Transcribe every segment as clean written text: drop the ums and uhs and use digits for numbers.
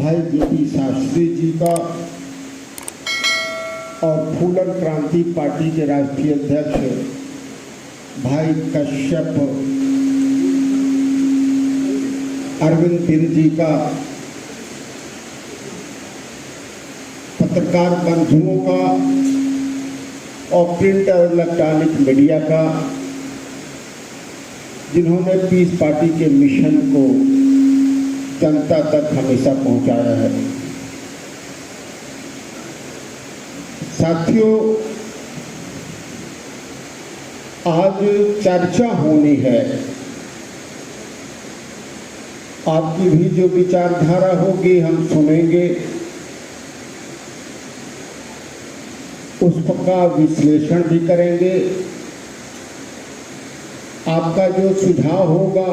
भाई बीपी शास्त्री जी का और फूलन क्रांति पार्टी के राष्ट्रीय अध्यक्ष भाई कश्यप अरविंद पीर जी का, पत्रकार बंधुओं का और प्रिंट और इलेक्ट्रॉनिक मीडिया का, जिन्होंने पीस पार्टी के मिशन को जनता तक हमेशा पहुंचाया है। साथियों, आज चर्चा होनी है। आपकी भी जो विचारधारा होगी हम सुनेंगे, उसका विश्लेषण भी करेंगे। आपका जो सुझाव होगा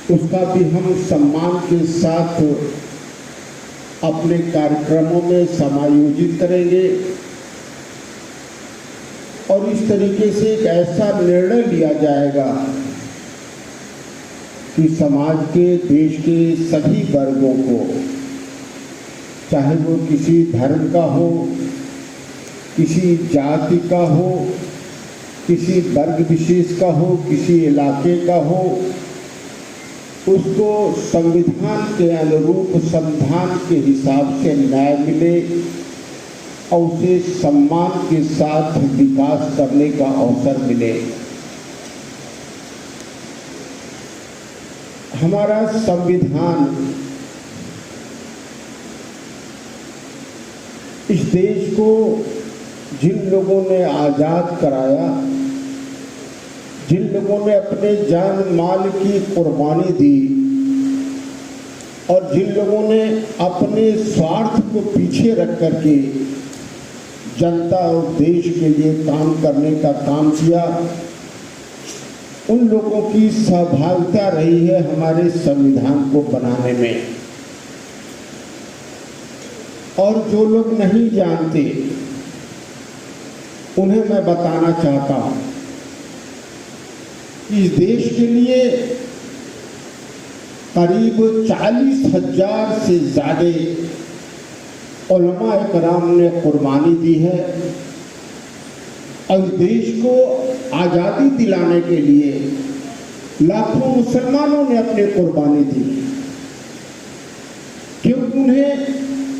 उसका भी हम सम्मान के साथ अपने कार्यक्रमों में समायोजित करेंगे और इस तरीके से एक ऐसा निर्णय लिया जाएगा कि समाज के, देश के सभी वर्गों को, चाहे वो किसी धर्म का हो, किसी जाति का हो, किसी वर्ग विशेष का हो, किसी इलाके का हो, उसको संविधान के अनुरूप, संविधान के हिसाब से न्याय मिले और उसे सम्मान के साथ विकास करने का अवसर मिले। हमारा संविधान इस देश को जिन लोगों ने आज़ाद कराया, जिन लोगों ने अपने जान माल की कुर्बानी दी और जिन लोगों ने अपने स्वार्थ को पीछे रख करके जनता और देश के लिए काम करने का काम किया, उन लोगों की सहभागिता रही है हमारे संविधान को बनाने में। और जो लोग नहीं जानते उन्हें मैं बताना चाहता हूं, इस देश के लिए करीब 40,000 से ज़्यादा उलमा इकराम ने कुर्बानी दी है और देश को आज़ादी दिलाने के लिए लाखों मुसलमानों ने अपनी कुर्बानी दी, क्योंकि उन्हें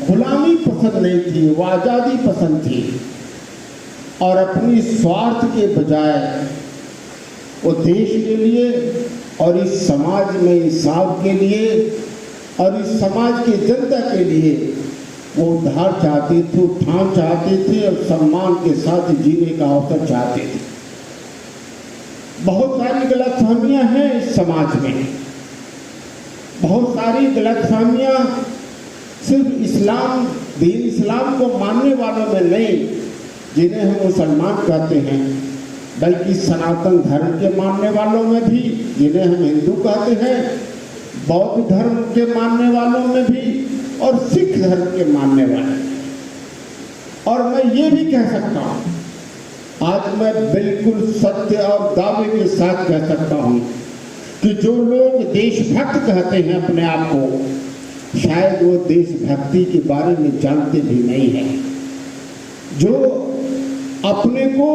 गुलामी पसंद नहीं थी, वो आज़ादी पसंद थी और अपनी स्वार्थ के बजाय वो देश के लिए और इस समाज में इंसाफ के लिए और इस समाज की जनता के लिए वो उद्धार चाहते थे, उत्थान चाहते थे और सम्मान के साथ जीने का अवसर चाहते थे। बहुत सारी गलतफहमियां हैं इस समाज में, बहुत सारी गलतफहमियां सिर्फ इस्लाम, दीन इस्लाम को मानने वालों में नहीं, जिन्हें हम मुसलमान कहते हैं, बल्कि सनातन धर्म के मानने वालों में भी, जिन्हें हम हिंदू कहते हैं, बौद्ध धर्म के मानने वालों में भी और सिख धर्म के मानने वाले। और मैं ये भी कह सकता हूँ, आज मैं बिल्कुल सत्य और दावे के साथ कह सकता हूँ कि जो लोग देशभक्त कहते हैं अपने आप को, शायद वो देशभक्ति के बारे में जानते भी नहीं हैं। जो अपने को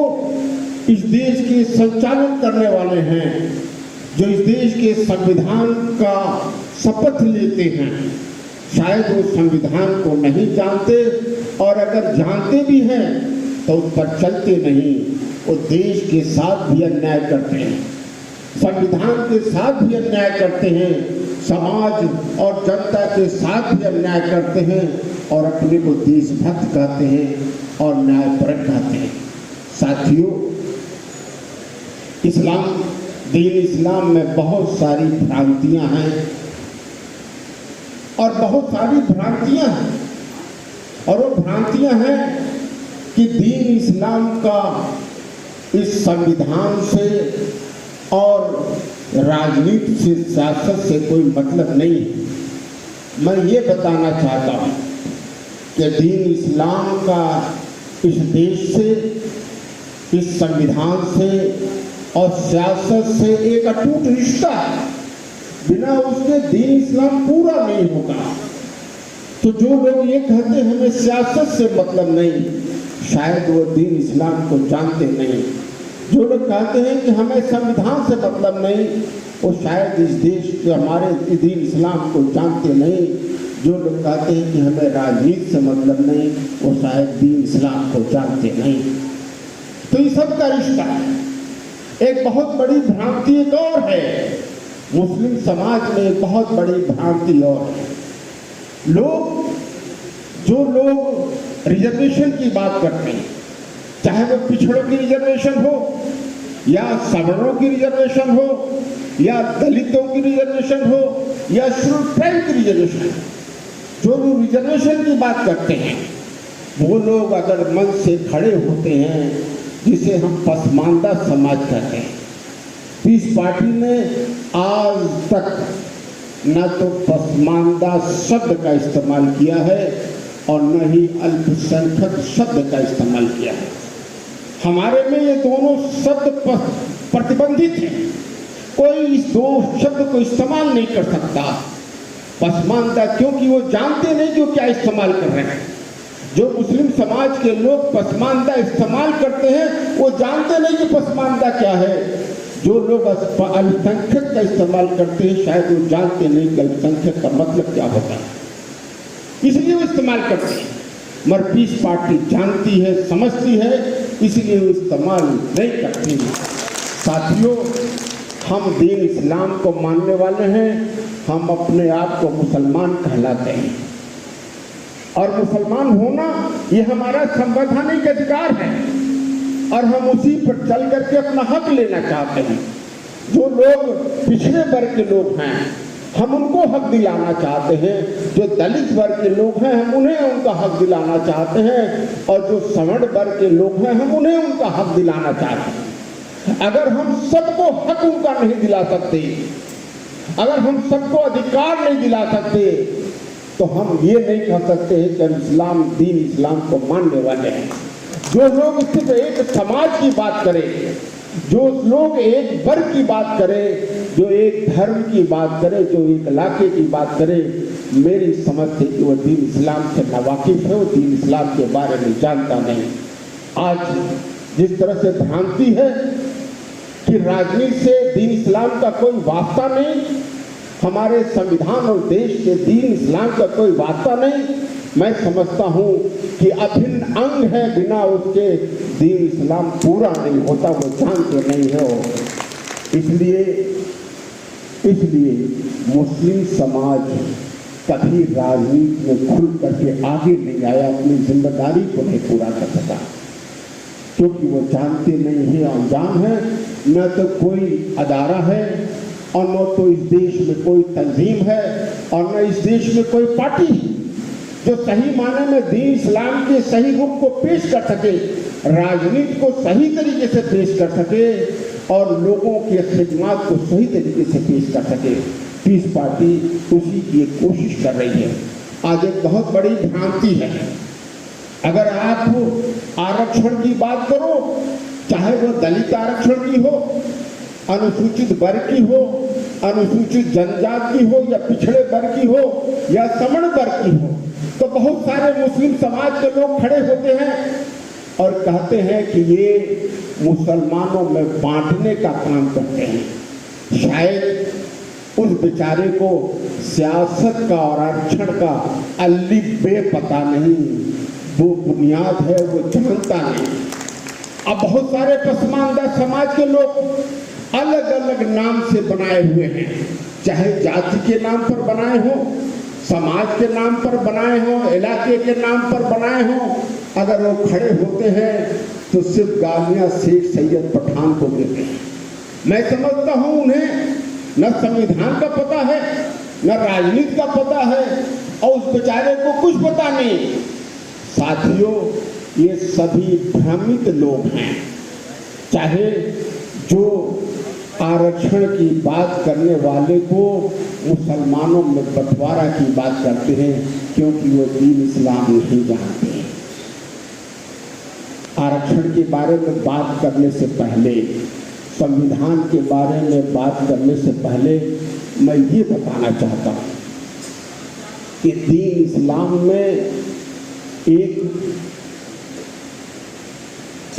इस देश के संचालन करने वाले हैं, जो इस देश के संविधान का शपथ लेते हैं, शायद वो संविधान को नहीं जानते और अगर जानते भी हैं तो उस पर चलते नहीं। वो देश के साथ भी अन्याय करते हैं, संविधान के साथ भी अन्याय करते हैं, समाज और जनता के साथ भी अन्याय करते हैं और अपने को देशभक्त कहते हैं और न्यायपरक कहते हैं। साथियों, इस्लाम, दीन इस्लाम में बहुत सारी भ्रांतियां हैं और बहुत सारी भ्रांतियां हैं और वो भ्रांतियां हैं कि दीन इस्लाम का इस संविधान से और राजनीति से, सियासत से कोई मतलब नहीं है। मैं ये बताना चाहता हूँ कि दीन इस्लाम का इस देश से, इस संविधान से और सियासत से एक अटूट रिश्ता है। बिना उसके दीन इस्लाम पूरा नहीं होगा। तो जो लोग ये कहते हैं हमें सियासत से मतलब नहीं, शायद वो दीन इस्लाम को जानते नहीं। जो लोग कहते हैं कि हमें संविधान से मतलब नहीं, वो शायद इस देश के हमारे दीन इस्लाम को जानते नहीं। जो लोग कहते हैं कि हमें राजनीति से मतलब नहीं, वो शायद दीन इस्लाम को जानते नहीं। तो ये सब का रिश्ता है। एक बहुत बड़ी भ्रांति एक और है, मुस्लिम समाज में एक बहुत बड़ी भ्रांति और है। जो लोग रिजर्वेशन की बात करते हैं, चाहे वो पिछड़ों की रिजर्वेशन हो या सवर्णों की रिजर्वेशन हो या दलितों की रिजर्वेशन हो या शेड्यूल्ड ट्राइब की रिजर्वेशन, जो लोग रिजर्वेशन की बात करते हैं वो लोग अगर मन से खड़े होते हैं, जिसे हम पसमानदा समाज कहते हैं, पीस पार्टी ने आज तक न तो पसमानदा शब्द का इस्तेमाल किया है और न ही अल्पसंख्यक शब्द का इस्तेमाल किया है। हमारे में ये दोनों शब्द प्रतिबंधित हैं, कोई इस दो शब्द को इस्तेमाल नहीं कर सकता। पसमानदा, क्योंकि वो जानते नहीं कि वो क्या इस्तेमाल कर रहे हैं। जो मुस्लिम समाज के लोग पसमानदा इस्तेमाल करते हैं वो जानते नहीं कि पसमानदा क्या है। जो लोग अल्पसंख्यक का इस्तेमाल करते हैं शायद वो जानते नहीं कि अल्पसंख्यक का मतलब क्या होता है, इसलिए वो इस्तेमाल करते हैं। मगर पीस पार्टी जानती है, समझती है, इसलिए वो इस्तेमाल नहीं करती। साथियों, हम दीन इस्लाम को मानने वाले हैं, हम अपने आप को मुसलमान कहलाते हैं और मुसलमान होना ये हमारा संवैधानिक अधिकार है और हम उसी पर चल करके अपना हक लेना चाहते हैं। जो लोग पिछड़े वर्ग के लोग हैं हम उनको हक दिलाना चाहते हैं, जो दलित वर्ग के लोग हैं हम उन्हें उनका हक दिलाना चाहते हैं और जो सवर्ण वर्ग के लोग हैं हम उन्हें उनका हक दिलाना चाहते हैं। अगर हम सबको हक उनका नहीं दिला सकते, अगर हम सबको अधिकार नहीं दिला सकते, तो हम ये नहीं कह सकते हैं कि हम इस्लाम, दीन इस्लाम को मानने वाले हैं। जो लोग सिर्फ एक समाज की बात करें, जो लोग एक वर्ग की बात करें, जो एक धर्म की बात करे, जो एक इलाके की बात करे, मेरी समझ से कि वो दीन इस्लाम से नावाकिफ है, वो दीन इस्लाम के बारे में जानता नहीं। आज जिस तरह से भ्रांति है कि राजनीति से दीन इस्लाम का कोई वास्ता नहीं, हमारे संविधान और देश के दीन इस्लाम का कोई वास्ता नहीं, मैं समझता हूँ कि अभिन्न अंग है, बिना उसके दीन इस्लाम पूरा नहीं होता, वो जानते नहीं हो। इसलिए मुस्लिम समाज कभी राजनीति में खुल करके आगे नहीं आया, अपनी जिम्मेदारी को नहीं पूरा कर सका, क्योंकि वो जानते नहीं है, अनजान है। न तो कोई अदारा है और न तो इस देश में कोई तंजीम है और न इस देश में कोई पार्टी जो सही माने में दीन इस्लाम के सही रूप को पेश कर सके, राजनीति को सही तरीके से पेश कर सके और लोगों के खिदमत को सही तरीके से पेश कर सके। पीस पार्टी उसी की एक कोशिश कर रही है। आज एक बहुत बड़ी भ्रांति है, अगर आप आरक्षण की बात करो, चाहे वो दलित आरक्षण की हो, अनुसूचित वर्ग की हो, अनुसूचित जनजाति की हो या पिछड़े वर्ग की हो या सवर्ण वर्ग की हो, तो बहुत सारे मुस्लिम समाज के लोग खड़े होते हैं और कहते हैं कि ये मुसलमानों में बांटने का काम करते हैं। शायद उस बेचारे को सियासत का और आरक्षण का अल्लिफ बे पता नहीं, वो बुनियाद है वो जानता नहीं। अब बहुत सारे पसमानदा समाज के लोग अलग अलग नाम से बनाए हुए हैं, चाहे जाति के नाम पर बनाए हो, समाज के नाम पर बनाए हो, इलाके के नाम पर बनाए हो। अगर वो खड़े होते हैं तो सिर्फ गालियां शेख सैयद पठान को देते हैं। मैं समझता हूं उन्हें न संविधान का पता है, न राजनीति का पता है और उस बेचारे को कुछ पता नहीं। साथियों, ये सभी भ्रमित लोग हैं। चाहे जो आरक्षण की बात करने वाले को मुसलमानों में बंटवारा की बात करते हैं, क्योंकि वो दीन इस्लाम नहीं जानते। आरक्षण के बारे में बात करने से पहले, संविधान के बारे में बात करने से पहले मैं ये बताना चाहता हूँ कि दीन इस्लाम में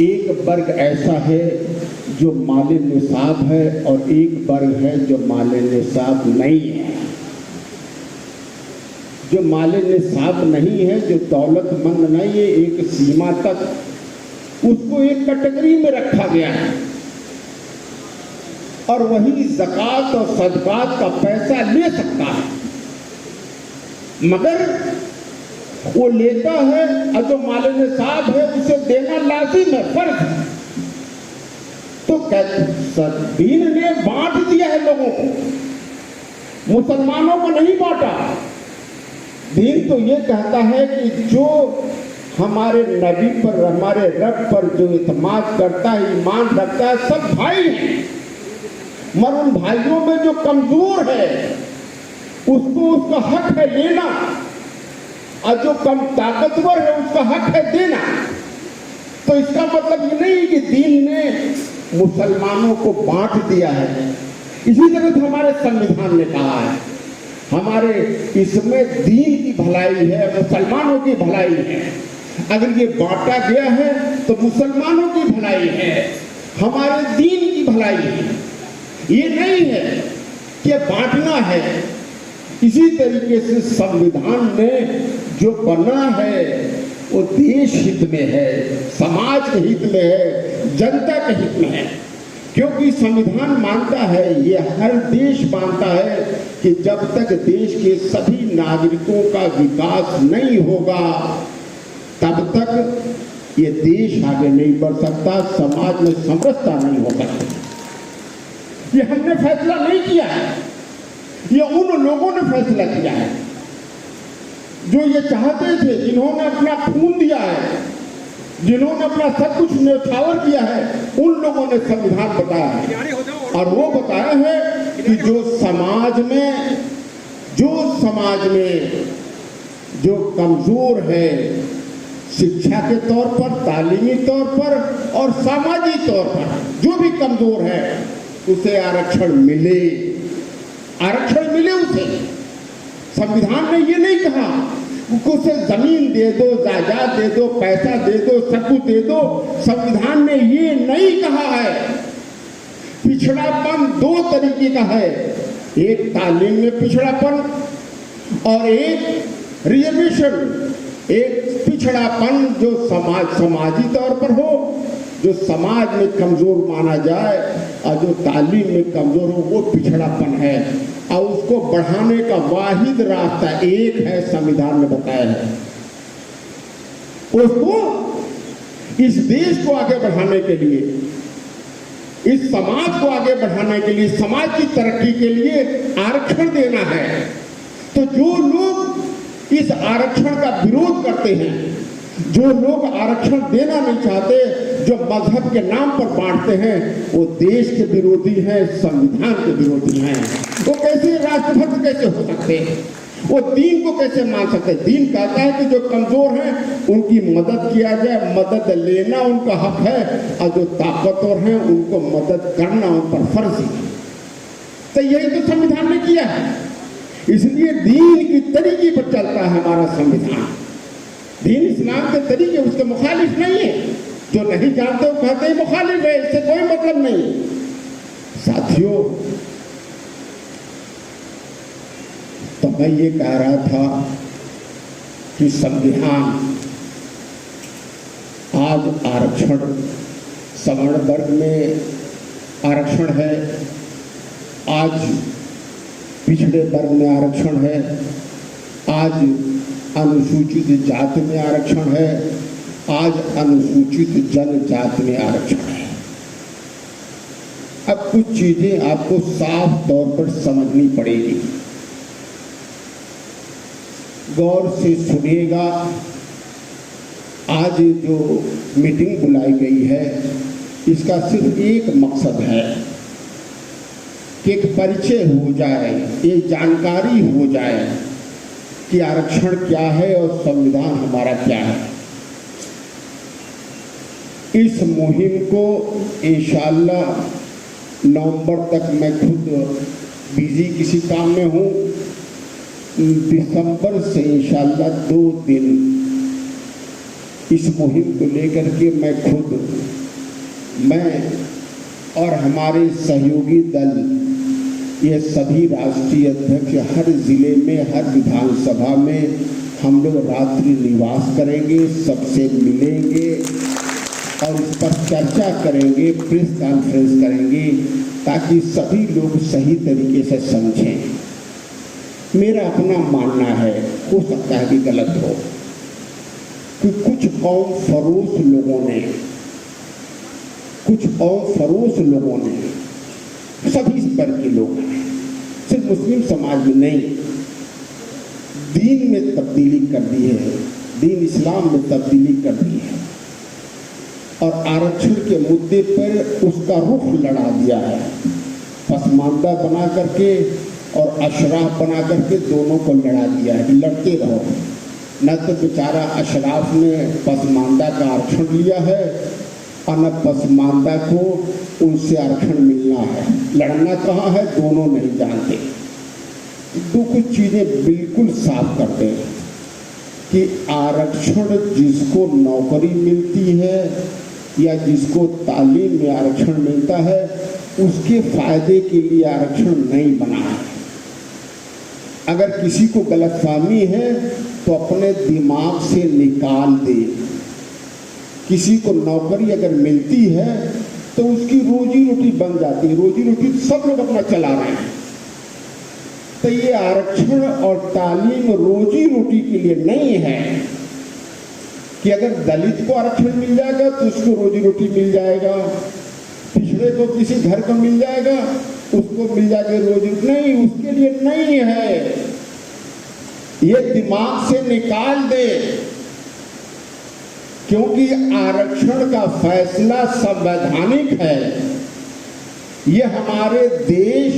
एक वर्ग ऐसा है जो माले निसाब है और एक वर्ग है जो माले निसाब नहीं है। जो माले निसाब नहीं है, जो दौलतमंद नहीं है, एक सीमा तक उसको एक कैटेगरी में रखा गया है और वही ज़कात और सदकात का पैसा ले सकता है, मगर वो लेता है और जो माले निसाब है उसे देना लाजिम है, फर्ज है। तो दीन ने बांट दिया है लोगों को, मुसलमानों को नहीं बांटा। दीन तो ये कहता है कि जो हमारे नबी पर, हमारे रब पर जो इत्मीनान करता है, ईमान रखता है, सब भाई हैं, मगर उन भाइयों में जो कमजोर है उसको उसका हक है लेना, और जो कम ताकतवर है उसका हक है देना। तो इसका मतलब ये नहीं कि दीन ने मुसलमानों को बांट दिया है। इसी तरह से हमारे संविधान ने कहा है, हमारे इसमें दीन की भलाई है, मुसलमानों की भलाई है। अगर ये बांटा गया है तो मुसलमानों की भलाई है, हमारे दीन की भलाई है। ये नहीं है कि बांटना है। इसी तरीके से संविधान ने जो बना है वो देश हित में है, समाज के हित में है, जनता के हित में है। क्योंकि संविधान मानता है, ये हर देश मानता है कि जब तक देश के सभी नागरिकों का विकास नहीं होगा तब तक ये देश आगे नहीं बढ़ सकता, समाज में समरसता नहीं हो सकती। ये हमने फैसला नहीं किया है, ये उन लोगों ने फैसला किया है जो ये चाहते थे, जिन्होंने अपना खून दिया है, जिन्होंने अपना सब कुछ न्यौछावर किया है, उन लोगों ने संविधान बताया है। और वो बताया है कि जो समाज में जो कमजोर है, शिक्षा के तौर पर, तालीमी तौर पर और सामाजिक तौर पर जो भी कमजोर है उसे आरक्षण मिले, आरक्षण मिले उसे। संविधान ने ये नहीं कहा उसे जमीन दे दो, जायदाद दे दो, पैसा दे दो, सब कुछ दे दो। संविधान ने ये नहीं कहा है। पिछड़ापन दो तरीके का है, एक तालीम में पिछड़ापन और एक रिजर्वेशन। एक पिछड़ापन जो समाजी तौर पर हो, जो समाज में कमजोर माना जाए, और जो तालीम में कमजोर हो वो पिछड़ापन है। और उसको बढ़ाने का वाहिद रास्ता एक है, संविधान ने बताया है। उसको इस देश को आगे बढ़ाने के लिए, इस समाज को आगे बढ़ाने के लिए, समाज की तरक्की के लिए आरक्षण देना है। तो जो लोग इस आरक्षण का विरोध करते हैं, जो लोग आरक्षण देना नहीं चाहते, जो मजहब के नाम पर बांटते हैं, वो देश के विरोधी हैं, संविधान के विरोधी हैं। वो कैसे राष्ट्रभक्त कैसे हो सकते हैं? वो दीन को कैसे मान सकते हैं? दीन कहता है कि जो कमजोर हैं उनकी मदद किया जाए, मदद लेना उनका हक है, और जो ताकतवर हैं उनको मदद करना उन पर फर्ज है। तो यही तो संविधान ने किया है। इसलिए दीन की तरीके पर चलता है हमारा संविधान। दीन इस्लाम के तरीके उसके मुखालिफ नहीं है। जो नहीं जानते वो कहते हैं मुखालिफ है, इससे कोई मतलब नहीं। साथियों, तो मैं ये कह रहा था कि संविधान आज आरक्षण, सवर्ण वर्ग में आरक्षण है, आज पिछड़े वर्ग में आरक्षण है, आज अनुसूचित जाति में आरक्षण है, आज अनुसूचित जनजाति में आरक्षण है। अब कुछ चीजें आपको साफ तौर पर समझनी पड़ेगी, गौर से सुनिएगा। आज जो मीटिंग बुलाई गई है इसका सिर्फ एक मकसद है कि एक परिचय हो जाए, एक जानकारी हो जाए कि आरक्षण क्या है और संविधान हमारा क्या है। इस मुहिम को इंशाअल्लाह नवंबर तक मैं खुद बिजी किसी काम में हूँ। दिसंबर से इंशाल्लाह 2 दिन इस मुहिम को लेकर के मैं और हमारे सहयोगी दल, ये सभी राष्ट्रीय अध्यक्ष हर जिले में, हर विधानसभा में हम लोग रात्रि निवास करेंगे, सबसे मिलेंगे और इस पर चर्चा करेंगे, प्रेस कॉन्फ्रेंस करेंगे, ताकि सभी लोग सही तरीके से समझें। मेरा अपना मानना है, हो सकता है कि गलत हो, कि कुछ कौम फरोश लोगों ने सभी स्तर के लोग हैं, सिर्फ मुस्लिम समाज में नहीं, दीन में तब्दीली कर दी है, दीन इस्लाम में तब्दीली कर दी है और आरक्षण के मुद्दे पर उसका रुख लड़ा दिया है। पसमानदा बना करके और अशराफ बना करके दोनों को लड़ा दिया है। लड़ते रहो, न तो बेचारा अशराफ ने पसमानदा का आरक्षण लिया है और न पसमानदा को उनसे आरक्षण मिलना है। लड़ना कहाँ है दोनों नहीं जानते। दो कुछ चीज़ें बिल्कुल साफ करते हैं कि आरक्षण जिसको नौकरी मिलती है या जिसको तालीम में आरक्षण मिलता है, उसके फायदे के लिए आरक्षण नहीं बना है। अगर किसी को गलतफहमी है तो अपने दिमाग से निकाल दे। किसी को नौकरी अगर मिलती है तो उसकी रोजी रोटी बन जाती है, रोजी रोटी सब लोग अपना चला रहे हैं। तो ये आरक्षण और तालीम रोजी रोटी के लिए नहीं है कि अगर दलित को आरक्षण मिल जाएगा तो उसको रोजी रोटी मिल जाएगा, पिछड़े को किसी घर को मिल जाएगा उसको मिल जाएगा रोजी, नहीं, उसके लिए नहीं है। ये दिमाग से निकाल दे, क्योंकि आरक्षण का फैसला संवैधानिक है। ये हमारे देश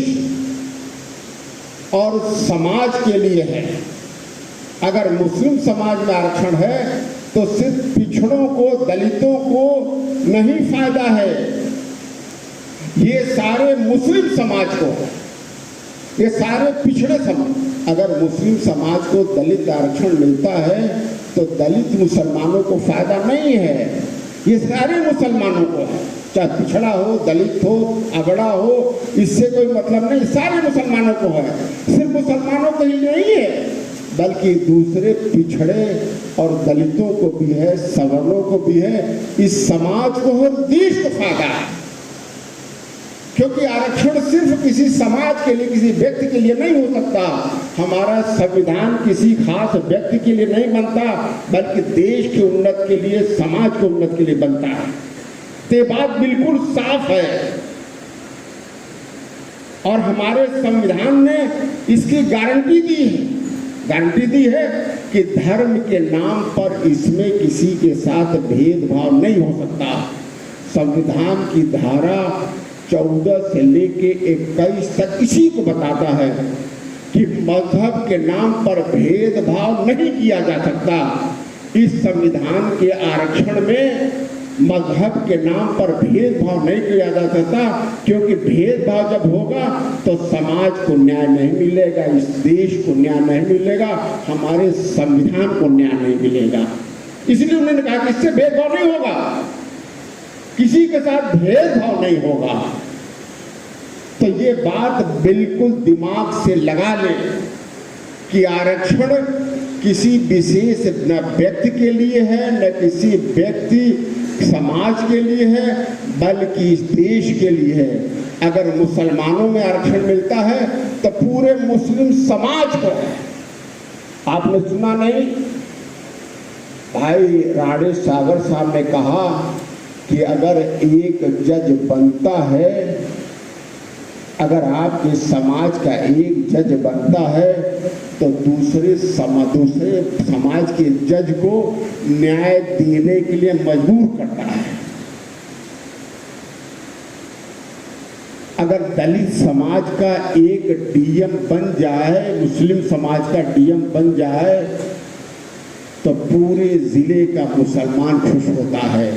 और समाज के लिए है। अगर मुस्लिम समाज में आरक्षण है तो सिर्फ पिछड़ों को, दलितों को नहीं फायदा है, ये सारे मुस्लिम समाज को, ये सारे पिछड़े समाज। अगर मुस्लिम समाज को दलित आरक्षण मिलता है तो दलित मुसलमानों को फायदा नहीं है, ये सारे मुसलमानों को है, चाहे पिछड़ा हो, दलित हो, अगड़ा हो, इससे कोई मतलब नहीं, सारे मुसलमानों को है। सिर्फ मुसलमानों को ही नहीं है बल्कि दूसरे पिछड़े और दलितों को भी है, सवर्णों को भी है, इस समाज को और देश को फायदा है। क्योंकि आरक्षण सिर्फ किसी समाज के लिए, किसी व्यक्ति के लिए नहीं हो सकता। हमारा संविधान किसी खास व्यक्ति के लिए नहीं बनता, बल्कि देश की उन्नति के लिए, समाज की उन्नति के लिए बनता है। तो ये बात बिल्कुल साफ है और हमारे संविधान ने इसकी गारंटी दी है कि धर्म के नाम पर इसमें किसी के साथ भेदभाव नहीं हो सकता। संविधान की धारा 14 से लेके 21 तक इसी को बताता है कि मजहब के नाम पर भेदभाव नहीं किया जा सकता। इस संविधान के आरक्षण में मजहब के नाम पर भेदभाव नहीं किया जा सकता, क्योंकि भेदभाव जब होगा तो समाज को न्याय नहीं मिलेगा, इस देश को न्याय नहीं मिलेगा, हमारे संविधान को न्याय नहीं मिलेगा। इसलिए उन्होंने कहा कि इससे भेदभाव नहीं होगा, किसी के साथ भेदभाव नहीं होगा। तो ये बात बिल्कुल दिमाग से लगा ले कि आरक्षण किसी विशेष न व्यक्ति के लिए है, न किसी व्यक्ति समाज के लिए है, बल्कि इस देश के लिए है। अगर मुसलमानों में आरक्षण मिलता है तो पूरे मुस्लिम समाज को है। आपने सुना नहीं, भाई राणे सागर साहब ने कहा कि अगर एक जज बनता है, अगर आपके समाज का एक जज बनता है तो दूसरे समाज के जज को न्याय देने के लिए मजबूर करता है। अगर दलित समाज का एक डीएम बन जाए, मुस्लिम समाज का डीएम बन जाए, तो पूरे जिले का मुसलमान खुश होता है।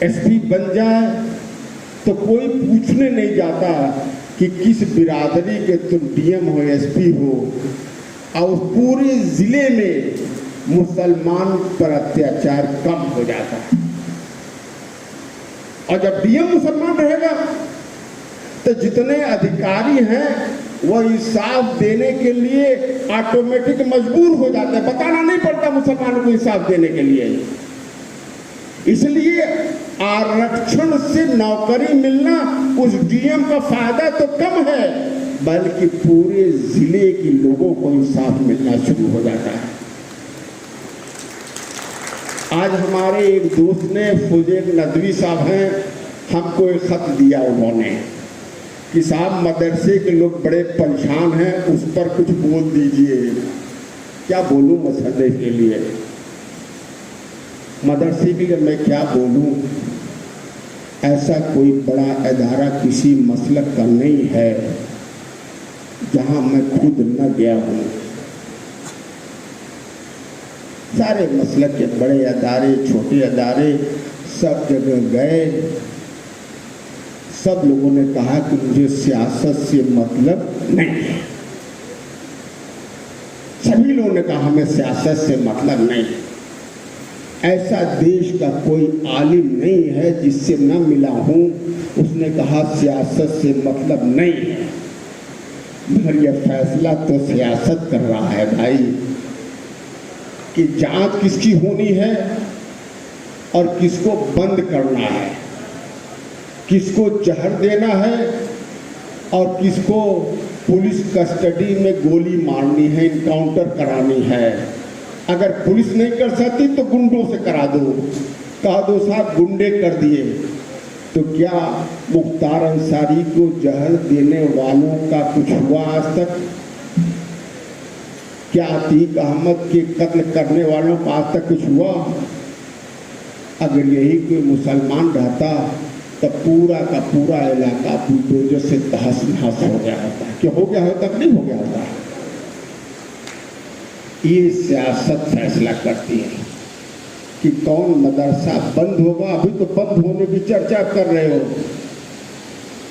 एसपी बन जाए तो कोई पूछने नहीं जाता कि किस बिरादरी के तुम डीएम हो, एसपी हो, और पूरे जिले में मुसलमान पर अत्याचार कम हो जाता है। और जब डीएम मुसलमान रहेगा तो जितने अधिकारी हैं वो इंसाफ देने के लिए ऑटोमेटिक मजबूर हो जाते हैं, बताना नहीं पड़ता मुसलमानों को इंसाफ देने के लिए। इसलिए आरक्षण से नौकरी मिलना उस डीएम का फायदा तो कम है, बल्कि पूरे जिले के लोगों को इंसाफ मिलना शुरू हो जाता है। आज हमारे एक दोस्त ने, फुजैल नदवी साहब हैं, हमको एक खत दिया उन्होंने कि साहब मदरसे के लोग बड़े परेशान हैं, उस पर कुछ बोल दीजिए। क्या बोलूं मसले के लिए, मदरसे के लिए मैं क्या बोलूं? ऐसा कोई बड़ा इदारा किसी मसलक का नहीं है जहां मैं खुद न गया हूं। सारे मसलक के बड़े अदारे, छोटे अदारे, सब जगह गए। सब लोगों ने कहा कि मुझे सियासत से मतलब नहीं है। सभी लोगों ने कहा हमें सियासत से मतलब नहीं है। ऐसा देश का कोई आलिम नहीं है जिससे न मिला हूं, उसने कहा सियासत से मतलब नहीं है। मगर यह फैसला तो सियासत कर रहा है भाई कि जांच किसकी होनी है और किसको बंद करना है, किसको जहर देना है और किसको पुलिस कस्टडी में गोली मारनी है, इनकाउंटर करानी है। अगर पुलिस नहीं कर सकती तो गुंडों से करा दो, कहा दो साहब गुंडे कर दिए। तो क्या मुख्तार अंसारी को जहर देने वालों का कुछ हुआ आज तक? क्या अतीक अहमद के कत्ल करने वालों का आज तक कुछ हुआ? अगर यही कोई मुसलमान रहता तो पूरा का पूरा इलाका बुलडोजर से तहस नहस हो गया होता। क्या हो गया होता? नहीं हो गया होता। ये सियासत फैसला करती है कि कौन मदरसा बंद होगा। अभी तो बंद होने की चर्चा कर रहे हो।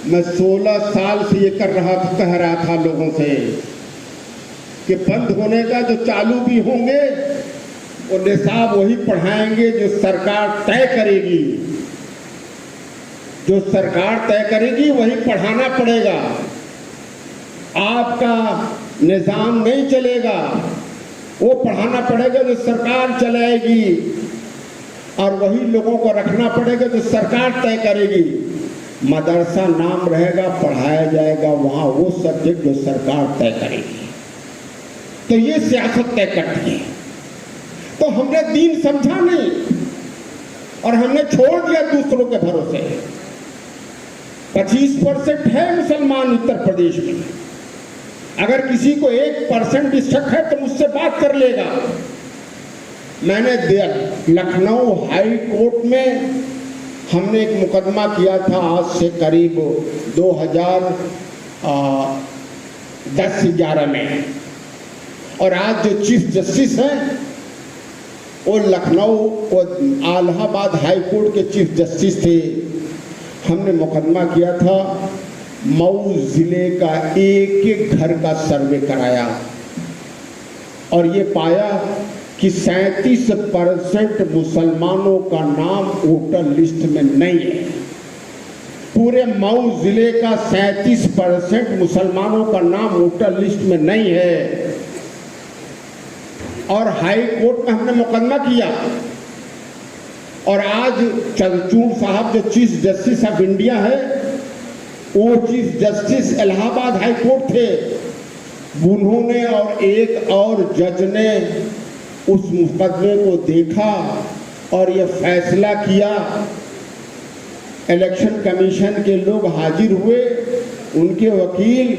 मैं 16 साल से ये कह रहा था लोगों से कि बंद होने का, जो चालू भी होंगे वो निसाब वही पढ़ाएंगे जो सरकार तय करेगी। जो सरकार तय करेगी वही पढ़ाना पड़ेगा। आपका निजाम नहीं चलेगा, वो पढ़ाना पड़ेगा जो सरकार चलाएगी, और वही लोगों को रखना पड़ेगा जो सरकार तय करेगी। मदरसा नाम रहेगा, पढ़ाया जाएगा वहाँ वो सब्जेक्ट जो सरकार तय करेगी। तो ये सियासत तय करती है। तो हमने दीन समझा नहीं और हमने छोड़ दिया दूसरों के भरोसे। 25% है मुसलमान उत्तर प्रदेश में। अगर किसी को 1% भी शक है तो मुझसे बात कर लेगा। मैंने लखनऊ हाई कोर्ट में हमने एक मुकदमा किया था आज से करीब 2010-11 में, और आज जो चीफ जस्टिस हैं वो लखनऊ और इलाहाबाद हाई कोर्ट के चीफ जस्टिस थे। हमने मुकदमा किया था, मऊ जिले का एक एक घर का सर्वे कराया और ये पाया कि 37% मुसलमानों का नाम वोटर लिस्ट में नहीं है। पूरे मऊ जिले का 37% मुसलमानों का नाम वोटर लिस्ट में नहीं है। और हाई कोर्ट में हमने मुकदमा किया, और आज चंद्रचूड़ साहब जो चीफ जस्टिस ऑफ इंडिया है, वो chief justice Allahabad high court थे। उन्होंने और एक और जज ने उस मुकदमे को देखा और ये फैसला किया। इलेक्शन कमीशन के लोग हाजिर हुए, उनके वकील,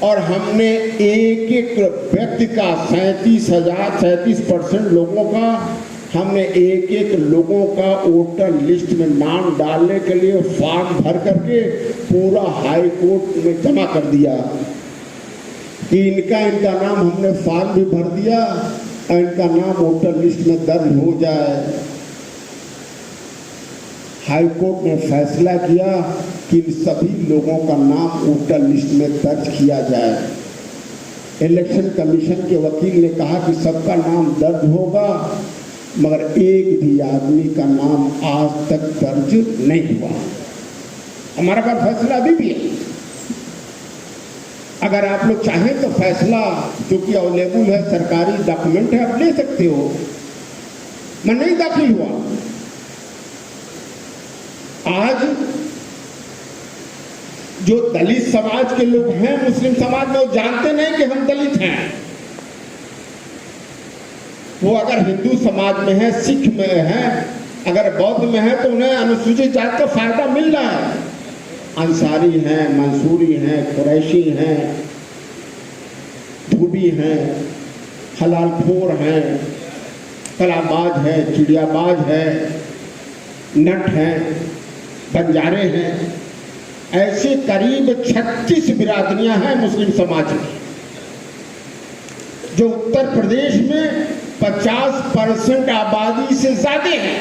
और हमने एक एक व्यक्ति का 37% लोगों का, हमने एक एक लोगों का वोटर लिस्ट में नाम डालने के लिए फॉर्म भर करके पूरा हाई कोर्ट में जमा कर दिया कि इनका नाम, हमने फॉर्म भी भर दिया और इनका नाम वोटर लिस्ट में दर्ज हो जाए। हाई कोर्ट ने फैसला किया कि इन सभी लोगों का नाम वोटर लिस्ट में दर्ज किया जाए। इलेक्शन कमीशन के वकील ने कहा कि सबका नाम दर्ज होगा, मगर एक भी आदमी का नाम आज तक दर्ज नहीं हुआ। हमारा पास फैसला अभी भी है। अगर आप लोग चाहें तो फैसला जो कि अवेलेबल है, सरकारी डॉक्यूमेंट है, आप ले सकते हो। मैं नहीं दाखिल हुआ। आज जो दलित समाज के लोग हैं, मुस्लिम समाज में, वो जानते नहीं कि हम दलित हैं। वो अगर हिंदू समाज में है, सिख में है, अगर बौद्ध में है, तो उन्हें अनुसूचित जाति का फायदा मिल रहा है। अंसारी हैं, मंसूरी हैं, कुरैशी हैं, धोबी हैं, हलालखोर हैं, कलाबाज है, चिड़ियाबाज है, नट हैं, बंजारे हैं। ऐसे करीब 36 बिरादरियां हैं मुस्लिम समाज में, जो उत्तर प्रदेश में 50% आबादी से ज्यादा है।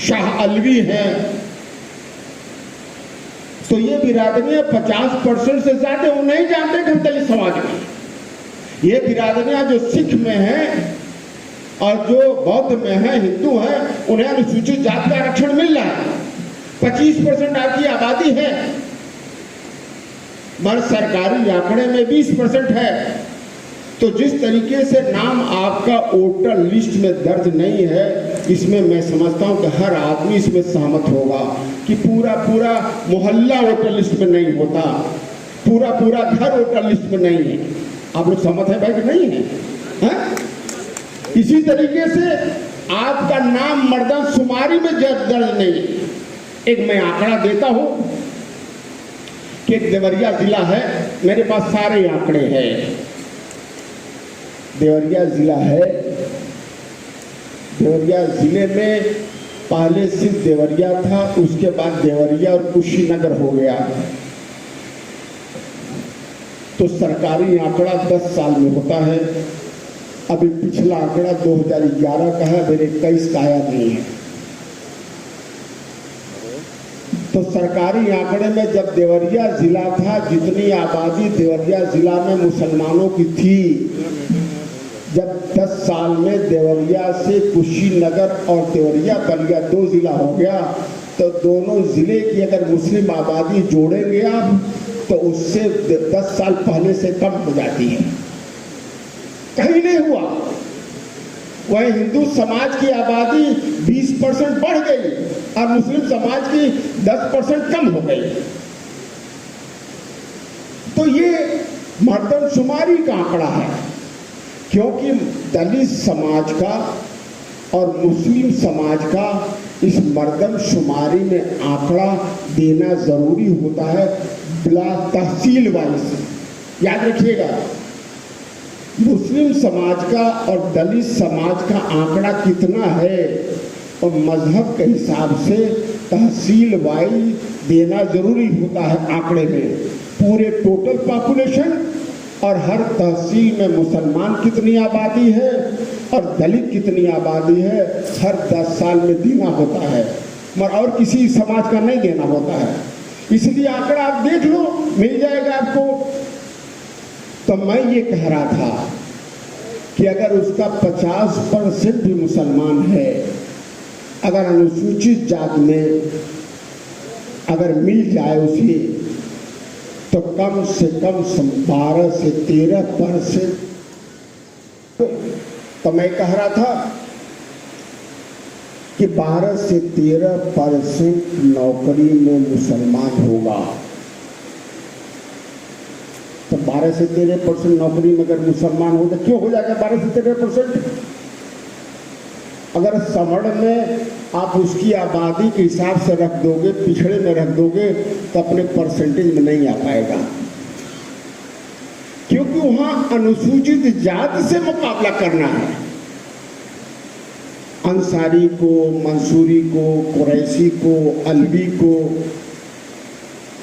शाह अलवी हैं, तो ये बिरादरियां 50% से ज्यादा, वो नहीं जानते कि हम दलित समाज में। ये बिरादरियां जो सिख में हैं और जो बौद्ध में हैं, हिंदू हैं, उन्हें अनुसूचित जाति का आरक्षण मिल रहा है। 25% आपकी आबादी है, मगर सरकारी आंकड़े में 20% है। तो जिस तरीके से नाम आपका वोटर लिस्ट में दर्ज नहीं है, इसमें मैं समझता हूं कि हर आदमी इसमें सहमत होगा कि पूरा पूरा मोहल्ला वोटर लिस्ट में नहीं होता, पूरा पूरा घर वोटर लिस्ट में नहीं है। आप लोग सहमत है भाई कि नहीं है, है? इसी तरीके से आपका नाम मर्दमशुमारी में दर्ज नहीं है। एक मैं आंकड़ा देता हूं कि एक देवरिया जिला है, मेरे पास सारे आंकड़े हैं। देवरिया जिला है, देवरिया जिले में पहले सिर्फ देवरिया था, उसके बाद देवरिया और कुशीनगर हो गया। तो सरकारी आंकड़ा 10 साल में होता है। अभी पिछला आंकड़ा 2011 का है, मेरे 21 का आया नहीं है। तो सरकारी आंकड़े में जब देवरिया जिला था, जितनी आबादी देवरिया जिला में मुसलमानों की थी, जब 10 साल में देवरिया से कुशीनगर और देवरिया बलिया 2 जिला हो गया, तो दोनों जिले की अगर मुस्लिम आबादी जोड़ेंगे आप, तो उससे 10 साल पहले से कम हो जाती है। कहीं नहीं हुआ। वह हिंदू समाज की आबादी 20% बढ़ गई और मुस्लिम समाज की 10% कम हो गई। तो ये मर्दमशुमारी का आंकड़ा है, क्योंकि दलित समाज का और मुस्लिम समाज का इस मर्दमशुमारी में आंकड़ा देना जरूरी होता है बिला तहसील वाइज। याद रखिएगा, मुस्लिम समाज का और दलित समाज का आंकड़ा कितना है और मजहब के हिसाब से तहसील वाइज देना जरूरी होता है आंकड़े में। पूरे टोटल पॉपुलेशन और हर तहसील में मुसलमान कितनी आबादी है और दलित कितनी आबादी है, हर 10 साल में देना होता है, मगर और किसी समाज का नहीं देना होता है। इसलिए आंकड़ा आप देख लो, मिल जाएगा आपको। तो मैं ये कह रहा था कि अगर उसका 50% भी मुसलमान है, अगर अनुसूचित जाति में अगर मिल जाए उसे, तो कम से कम 12 से 13%। तो मैं कह रहा था कि 12 से 13% नौकरी में मुसलमान होगा। तो 12 से 13% नौकरी में अगर मुसलमान हो, तो क्यों हो जाएगा 12 से 13%? अगर समण में आप उसकी आबादी के हिसाब से रख दोगे, पिछड़े में रख दोगे, तो अपने परसेंटेज में नहीं आ पाएगा, क्योंकि वहां अनुसूचित जाति से मुकाबला करना है। अंसारी को, मंसूरी को, कुरैशी को, अलवी को,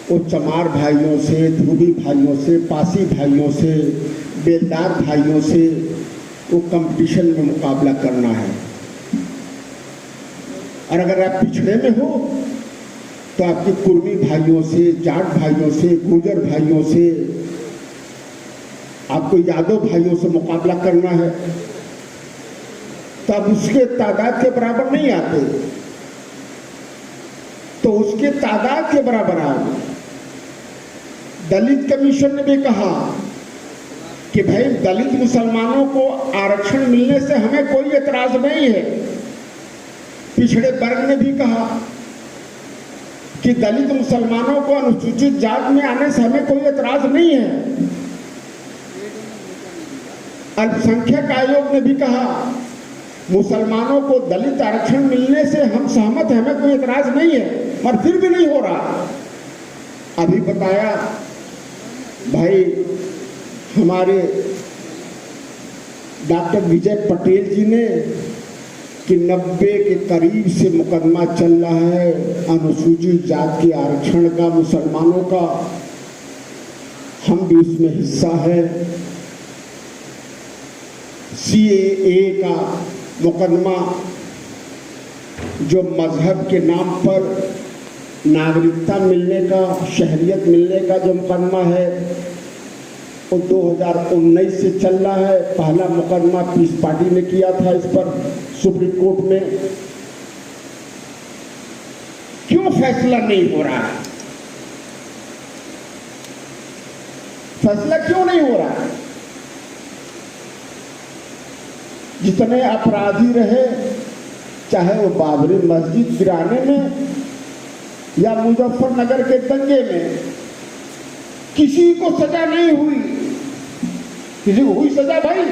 वो चमार भाइयों से, धोबी भाइयों से, पासी भाइयों से, बेलदार भाइयों से वो कंपटीशन में मुकाबला करना है। और अगर आप पिछड़े में हो तो आपके कुर्मी भाइयों से, जाट भाइयों से, गुर्जर भाइयों से, आपको यादव भाइयों से मुकाबला करना है, तो आप उसके तादाद के बराबर नहीं आते, तो उसके तादाद के बराबर आओ। दलित कमीशन ने भी कहा कि भाई दलित मुसलमानों को आरक्षण मिलने से हमें कोई एतराज नहीं है। पिछड़े वर्ग ने भी कहा कि दलित मुसलमानों को अनुसूचित जात में आने से हमें कोई एतराज नहीं है। अल्पसंख्यक आयोग ने भी कहा मुसलमानों को दलित आरक्षण मिलने से हम सहमत हैं, हमें कोई एतराज नहीं है, और फिर भी नहीं हो रहा। अभी बताया भाई हमारे डॉक्टर विजय पटेल जी ने कि 90 के करीब से मुकदमा चल रहा है अनुसूचित जात के आरक्षण का, मुसलमानों का, हम भी उसमें हिस्सा है। CAA का मुकदमा जो मजहब के नाम पर नागरिकता मिलने का, शहरियत मिलने का जो मुकदमा है वो 2019 से चल रहा है। पहला मुकदमा पीस पार्टी ने किया था इस पर सुप्रीम कोर्ट में। क्यों फैसला नहीं हो रहा है? फैसला क्यों नहीं हो रहा है? जितने अपराधी रहे, चाहे वो बाबरी मस्जिद गिराने में या मुजफ्फरनगर के दंगे में, किसी को सजा नहीं हुई। किसी को हुई सजा भाई?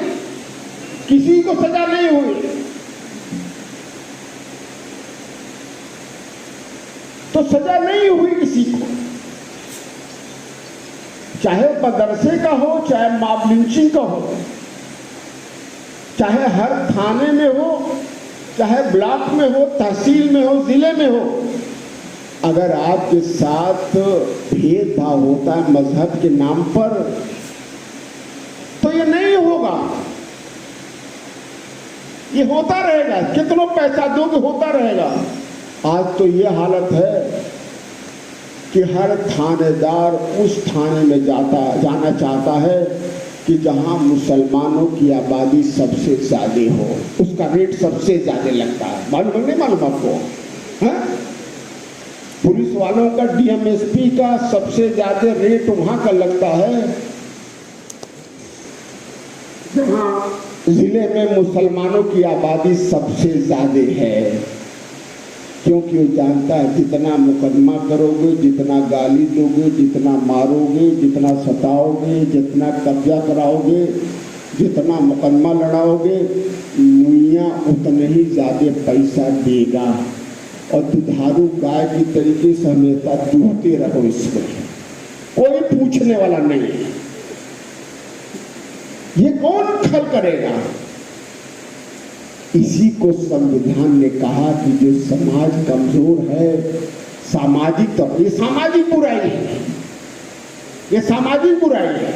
किसी को सजा नहीं हुई। तो सजा नहीं हुई किसी को, चाहे मदरसे का हो, चाहे मॉब लिंचिंग का हो, चाहे हर थाने में हो, चाहे ब्लॉक में हो, तहसील में हो, जिले में हो। अगर आपके साथ भेदभाव होता है मजहब के नाम पर, तो ये नहीं होगा, ये होता रहेगा। कितना पैसा दोगे होता रहेगा। आज तो ये हालत है कि हर थानेदार उस थाने में जाना चाहता है कि जहां मुसलमानों की आबादी सबसे ज्यादा हो, उसका रेट सबसे ज्यादा लगता है। मालूम नहीं मालूम आपको? है पुलिस वालों का, DMSP का सबसे ज्यादा रेट वहां का लगता है जहां जिले में मुसलमानों की आबादी सबसे ज्यादा है। क्योंकि वो जानता है जितना मुकदमा करोगे, जितना गाली दोगे, जितना मारोगे, जितना सताओगे, जितना कब्जा कराओगे, जितना मुकदमा लड़ाओगे, मियाँ उतने ही ज्यादा पैसा देगा। और दुधारू गाय की तरीके से हमेशा दूहते रहो, इसमें कोई पूछने वाला नहीं है। ये कौन खल करेगा? इसी को संविधान ने कहा कि जो समाज कमजोर है, सामाजिक, तो ये सामाजिक बुराई है, ये सामाजिक बुराई है।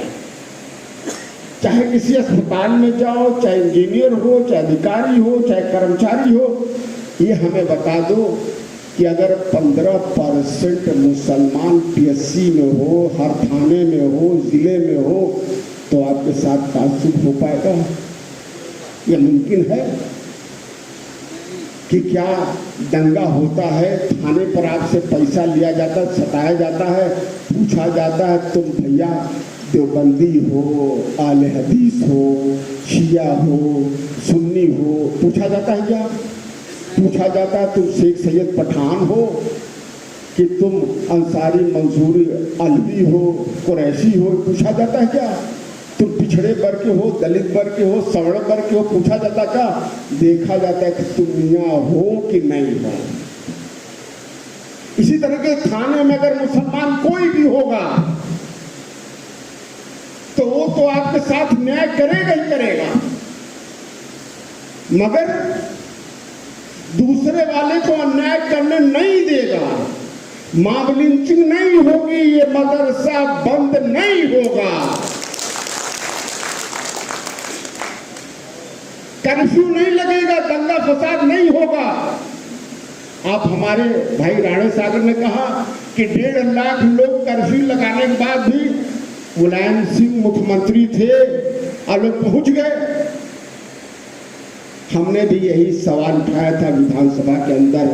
चाहे किसी अस्पताल में जाओ, चाहे इंजीनियर हो, चाहे अधिकारी हो, चाहे कर्मचारी हो, ये हमें बता दो कि अगर 15% मुसलमान PSC में हो, हर थाने में हो, जिले में हो, तो आपके साथ तासुब हो पाएगा? यह मुमकिन है कि क्या दंगा होता है, थाने पर आपसे पैसा लिया जाता है, सताया जाता है, पूछा जाता है तुम भैया देवबंदी हो, आले हदीस हो, शिया हो, सुन्नी हो, पूछा जाता है क्या? पूछा जाता है तुम शेख सैयद पठान हो कि तुम अंसारी मंसूरी अलवी हो, कुरैशी हो, पूछा जाता है क्या? तुम पिछड़े वर्ग के हो, दलित वर्ग के हो, सवर्ण वर्ग के हो, पूछा जाता क्या? देखा जाता है कि तुम मियाँ हो कि नहीं हो। इसी तरह के थाने में अगर मुसलमान कोई भी होगा तो वो तो आपके साथ न्याय करेगा ही करेगा, मगर दूसरे वाले को अन्याय करने नहीं देगा। मॉब लिंचिंग नहीं होगी, ये मदरसा बंद नहीं होगा, कर्फ्यू नहीं लगेगा, दंगा फसाद नहीं होगा। आप हमारे भाई राणे सागर ने कहा कि 1.5 लाख लोग कर्फ्यू लगाने के बाद भी मुलायम सिंह मुख्यमंत्री थे और लोग पहुंच गए। हमने भी यही सवाल उठाया था विधानसभा के अंदर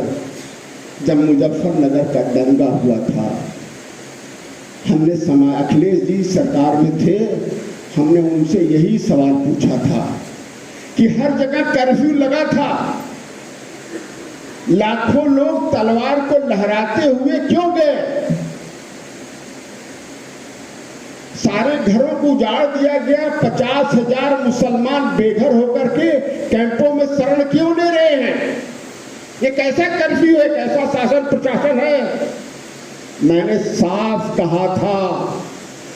जब मुजफ्फरनगर का दंगा हुआ था। हमने अखिलेश जी सरकार में थे, हमने उनसे यही सवाल पूछा था कि हर जगह कर्फ्यू लगा था, लाखों लोग तलवार को लहराते हुए क्यों गए? सारे घरों को उजाड़ दिया गया, 50,000 मुसलमान बेघर होकर के कैंपों में शरण क्यों ले रहे हैं? ये कैसा कर्फ्यू है, कैसा शासन प्रशासन है? मैंने साफ कहा था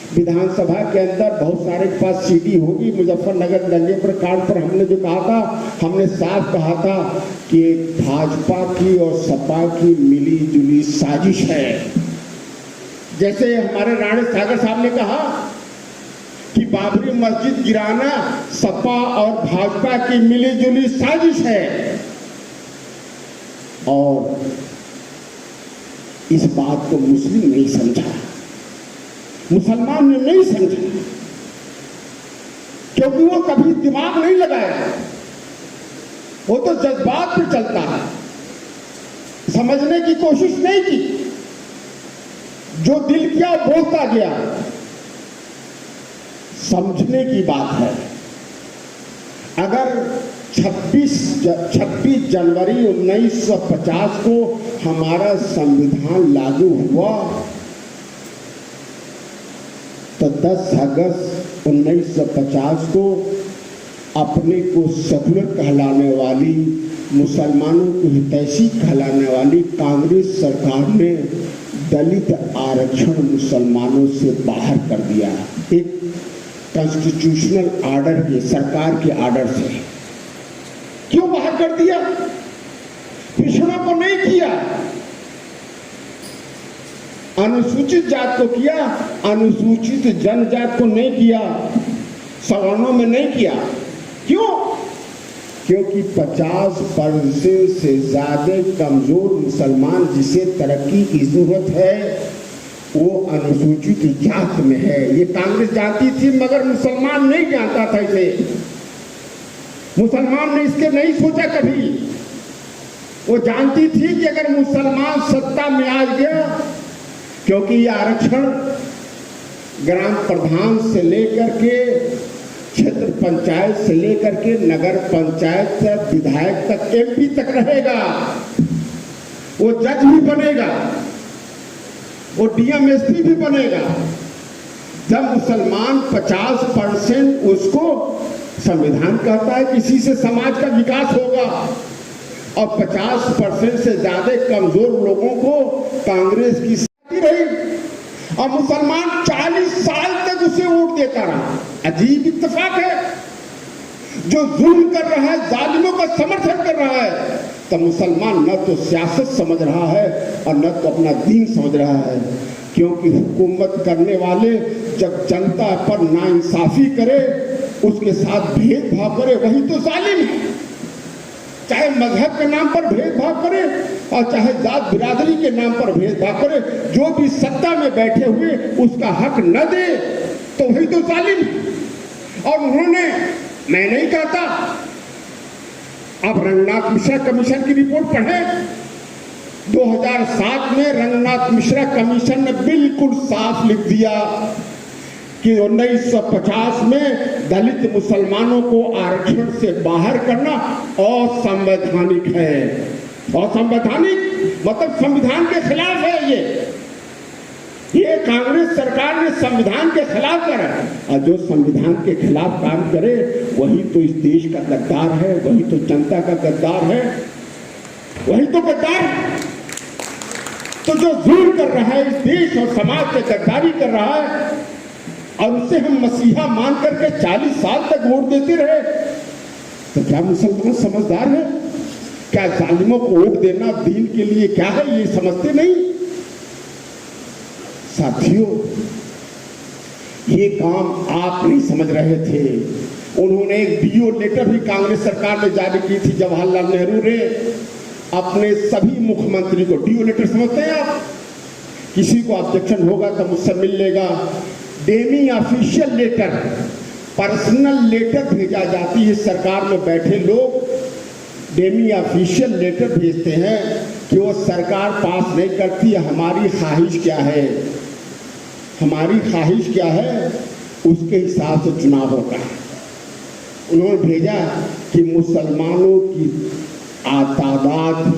विधानसभा के अंदर, बहुत सारे के पास सीडी होगी, मुजफ्फरनगर दंगे पर कांड पर हमने जो कहा था, हमने साफ कहा था कि भाजपा की और सपा की मिली जुली साजिश है। जैसे हमारे राणे सागर साहब ने कहा कि बाबरी मस्जिद गिराना सपा और भाजपा की मिली जुली साजिश है, और इस बात को मुस्लिम नहीं समझा, मुसलमान ने नहीं समझा, क्योंकि वो कभी दिमाग नहीं लगाया, वो तो जज्बात पे चलता है, समझने की कोशिश नहीं की, जो दिल किया बोलता गया। समझने की बात है, अगर 26 जनवरी 1950 को हमारा संविधान लागू हुआ तो 10 अगस्त 1950 को अपने को सेकुलर कहलाने वाली, मुसलमानों को हितैषी कहलाने वाली कांग्रेस सरकार ने दलित आरक्षण मुसलमानों से बाहर कर दिया, एक कॉन्स्टिट्यूशनल ऑर्डर के, सरकार के ऑर्डर से। क्यों बाहर कर दिया? पिछड़ों को नहीं किया, अनुसूचित जात को किया, अनुसूचित जनजात को नहीं किया, सवर्णों में नहीं किया। क्यों? क्योंकि 50% से ज्यादा कमजोर मुसलमान जिसे तरक्की की जरूरत है वो अनुसूचित जात में है। ये कांग्रेस जानती थी, मगर मुसलमान नहीं जानता था इसे, मुसलमान ने इसके नहीं सोचा कभी। वो जानती थी कि अगर मुसलमान सत्ता में आ गया, क्योंकि ये आरक्षण ग्राम प्रधान से लेकर के क्षेत्र पंचायत से लेकर के नगर पंचायत तक, विधायक तक, एमपी तक रहेगा, वो जज भी बनेगा, वो डीएमएसपी भी बनेगा। जब मुसलमान 50% उसको संविधान कहता है किसी से समाज का विकास होगा, और 50% से ज्यादा कमजोर लोगों को कांग्रेस की साथी रही, और मुसलमान 40 साल तक उसे वोट देता रहा। अजीब इत्तेफाक है, जो जुल्म कर रहा है, जालिमों का समर्थन कर रहा है, तो मुसलमान न तो सियासत समझ रहा है और न तो अपना दीन समझ रहा है। क्योंकि हुकूमत करने वाले जब जनता पर नाइंसाफी करे, उसके साथ भेदभाव करे, वही तो जालिम है। चाहे मजहब के नाम पर भेदभाव करे और चाहे जात बिरादरी के नाम पर भेदभाव करे, जो भी सत्ता में बैठे हुए उसका हक न दे तो वही तो जालिम है। और उन्होंने, मैं नहीं कहता, अब रंगनाथ मिश्रा कमीशन की रिपोर्ट पढ़ें। 2007 में रंगनाथ मिश्रा कमीशन ने बिल्कुल साफ लिख दिया कि 1950 में दलित मुसलमानों को आरक्षण से बाहर करना असंवैधानिक है। असंवैधानिक मतलब संविधान के खिलाफ है। ये कांग्रेस सरकार ने संविधान के खिलाफ करा, और जो संविधान के खिलाफ काम करे वही तो इस देश का गद्दार है, वही तो जनता का गद्दार है, वही तो गद्दार है। तो जो जुल्म कर रहा है इस देश और समाज पे गद्दारी कर रहा है, और उसे हम मसीहा मान करके 40 साल तक वोट देते रहे, तो क्या मुसलमान समझदार है? क्या जालिमों को वोट देना दीन के लिए क्या है, ये समझते नहीं। साथियों, ये काम आप नहीं समझ रहे थे। उन्होंने एक डीओ लेटर भी कांग्रेस सरकार ने जारी की थी, जवाहरलाल नेहरू ने अपने सभी मुख्यमंत्री को डीओ लेटर समझते हैं आप? किसी को ऑब्जेक्शन होगा तो मुझसे मिल लेगा। Demi official letter, personal letter भेजा जाती है। सरकार में बैठे लोग डेमी ऑफिशियल लेटर भेजते हैं कि वो सरकार पास नहीं करती। हमारी ख्वाहिश क्या है, हमारी ख्वाहिश क्या है, उसके हिसाब से चुनाव होता है। उन्होंने भेजा कि मुसलमानों की तादाद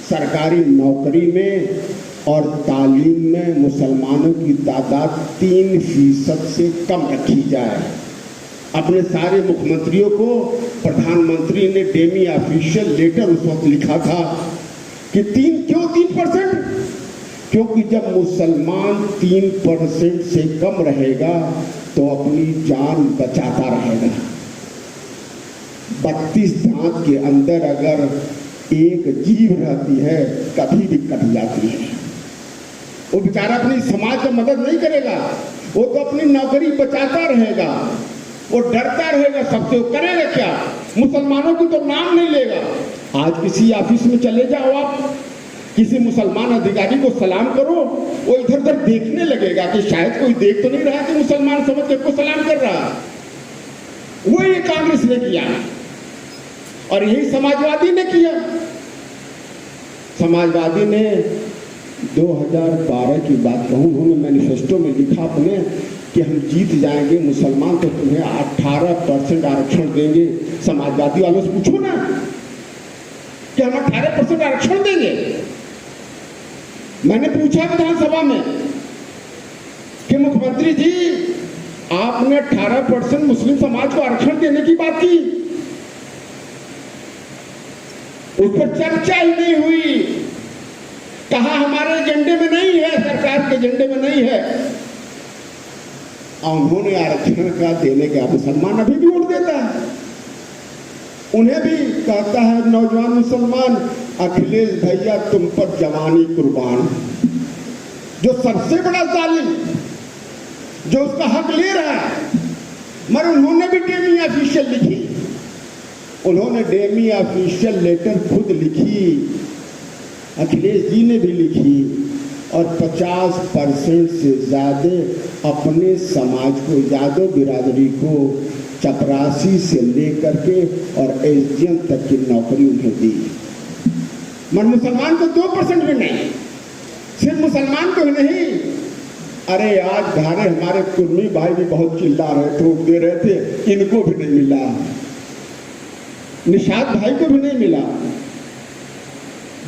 सरकारी नौकरी में और तालीम में मुसलमानों की तादाद 3% से कम रखी जाए। अपने सारे मुख्यमंत्रियों को प्रधानमंत्री ने डेमी ऑफिशियल लेटर उस वक्त लिखा था कि क्यों 3%? क्योंकि जब मुसलमान 3% से कम रहेगा तो अपनी जान बचाता रहेगा। 32 दांत के अंदर अगर एक जीव रहती है कभी भी कट जाती है। वो बेचारा अपनी समाज का मदद नहीं करेगा, वो तो अपनी नौकरी बचाता रहेगा, वो डरता रहेगा सबसे। वो करेगा क्या? मुसलमानों को तो नाम नहीं लेगा। आज किसी ऑफिस में चले जाओ आप, किसी मुसलमान अधिकारी को सलाम करो, वो इधर उधर देखने लगेगा कि शायद कोई देख तो नहीं रहा कि मुसलमान समझ के को सलाम कर रहा। वो ये कांग्रेस ने किया और यही समाजवादी ने किया। समाजवादी ने 2012 की बात कहूं, उन्होंने मैनिफेस्टो में लिखा अपने कि हम जीत जाएंगे मुसलमान तो तुम्हें 18% आरक्षण देंगे। समाजवादी वालों से पूछो ना कि हम 18% आरक्षण देंगे। मैंने पूछा विधानसभा में कि मुख्यमंत्री जी आपने 18% मुस्लिम समाज को आरक्षण देने की बात की, उस पर चर्चा ही नहीं हुई। कहा हमारे एजेंडे में नहीं है, सरकार के एजेंडे में नहीं है। और उन्होंने आरक्षण का देने का, मुसलमान अभी भी वोट देता है, उन्हें भी कहता है नौजवान मुसलमान, अखिलेश भैया तुम पर जवानी कुर्बान। जो सबसे बड़ा जालिम, जो उसका हक ले रहा है, मगर उन्होंने भी डेमी ऑफिशियल लिखी, उन्होंने डेमी ऑफिशियल लेटर खुद लिखी, अखिलेश जी ने भी लिखी और 50% से ज़्यादा अपने समाज को, यादव बिरादरी को चपरासी से लेकर के और एसडीएम तक की नौकरी उन्हें दी। मगर मुसलमान को 2% भी नहीं। सिर्फ मुसलमान को ही नहीं, अरे आज घारे हमारे कुर्मी भाई भी बहुत चिल्ला रहे थे, दे रहे थे, इनको भी नहीं मिला, निषाद भाई को भी नहीं मिला,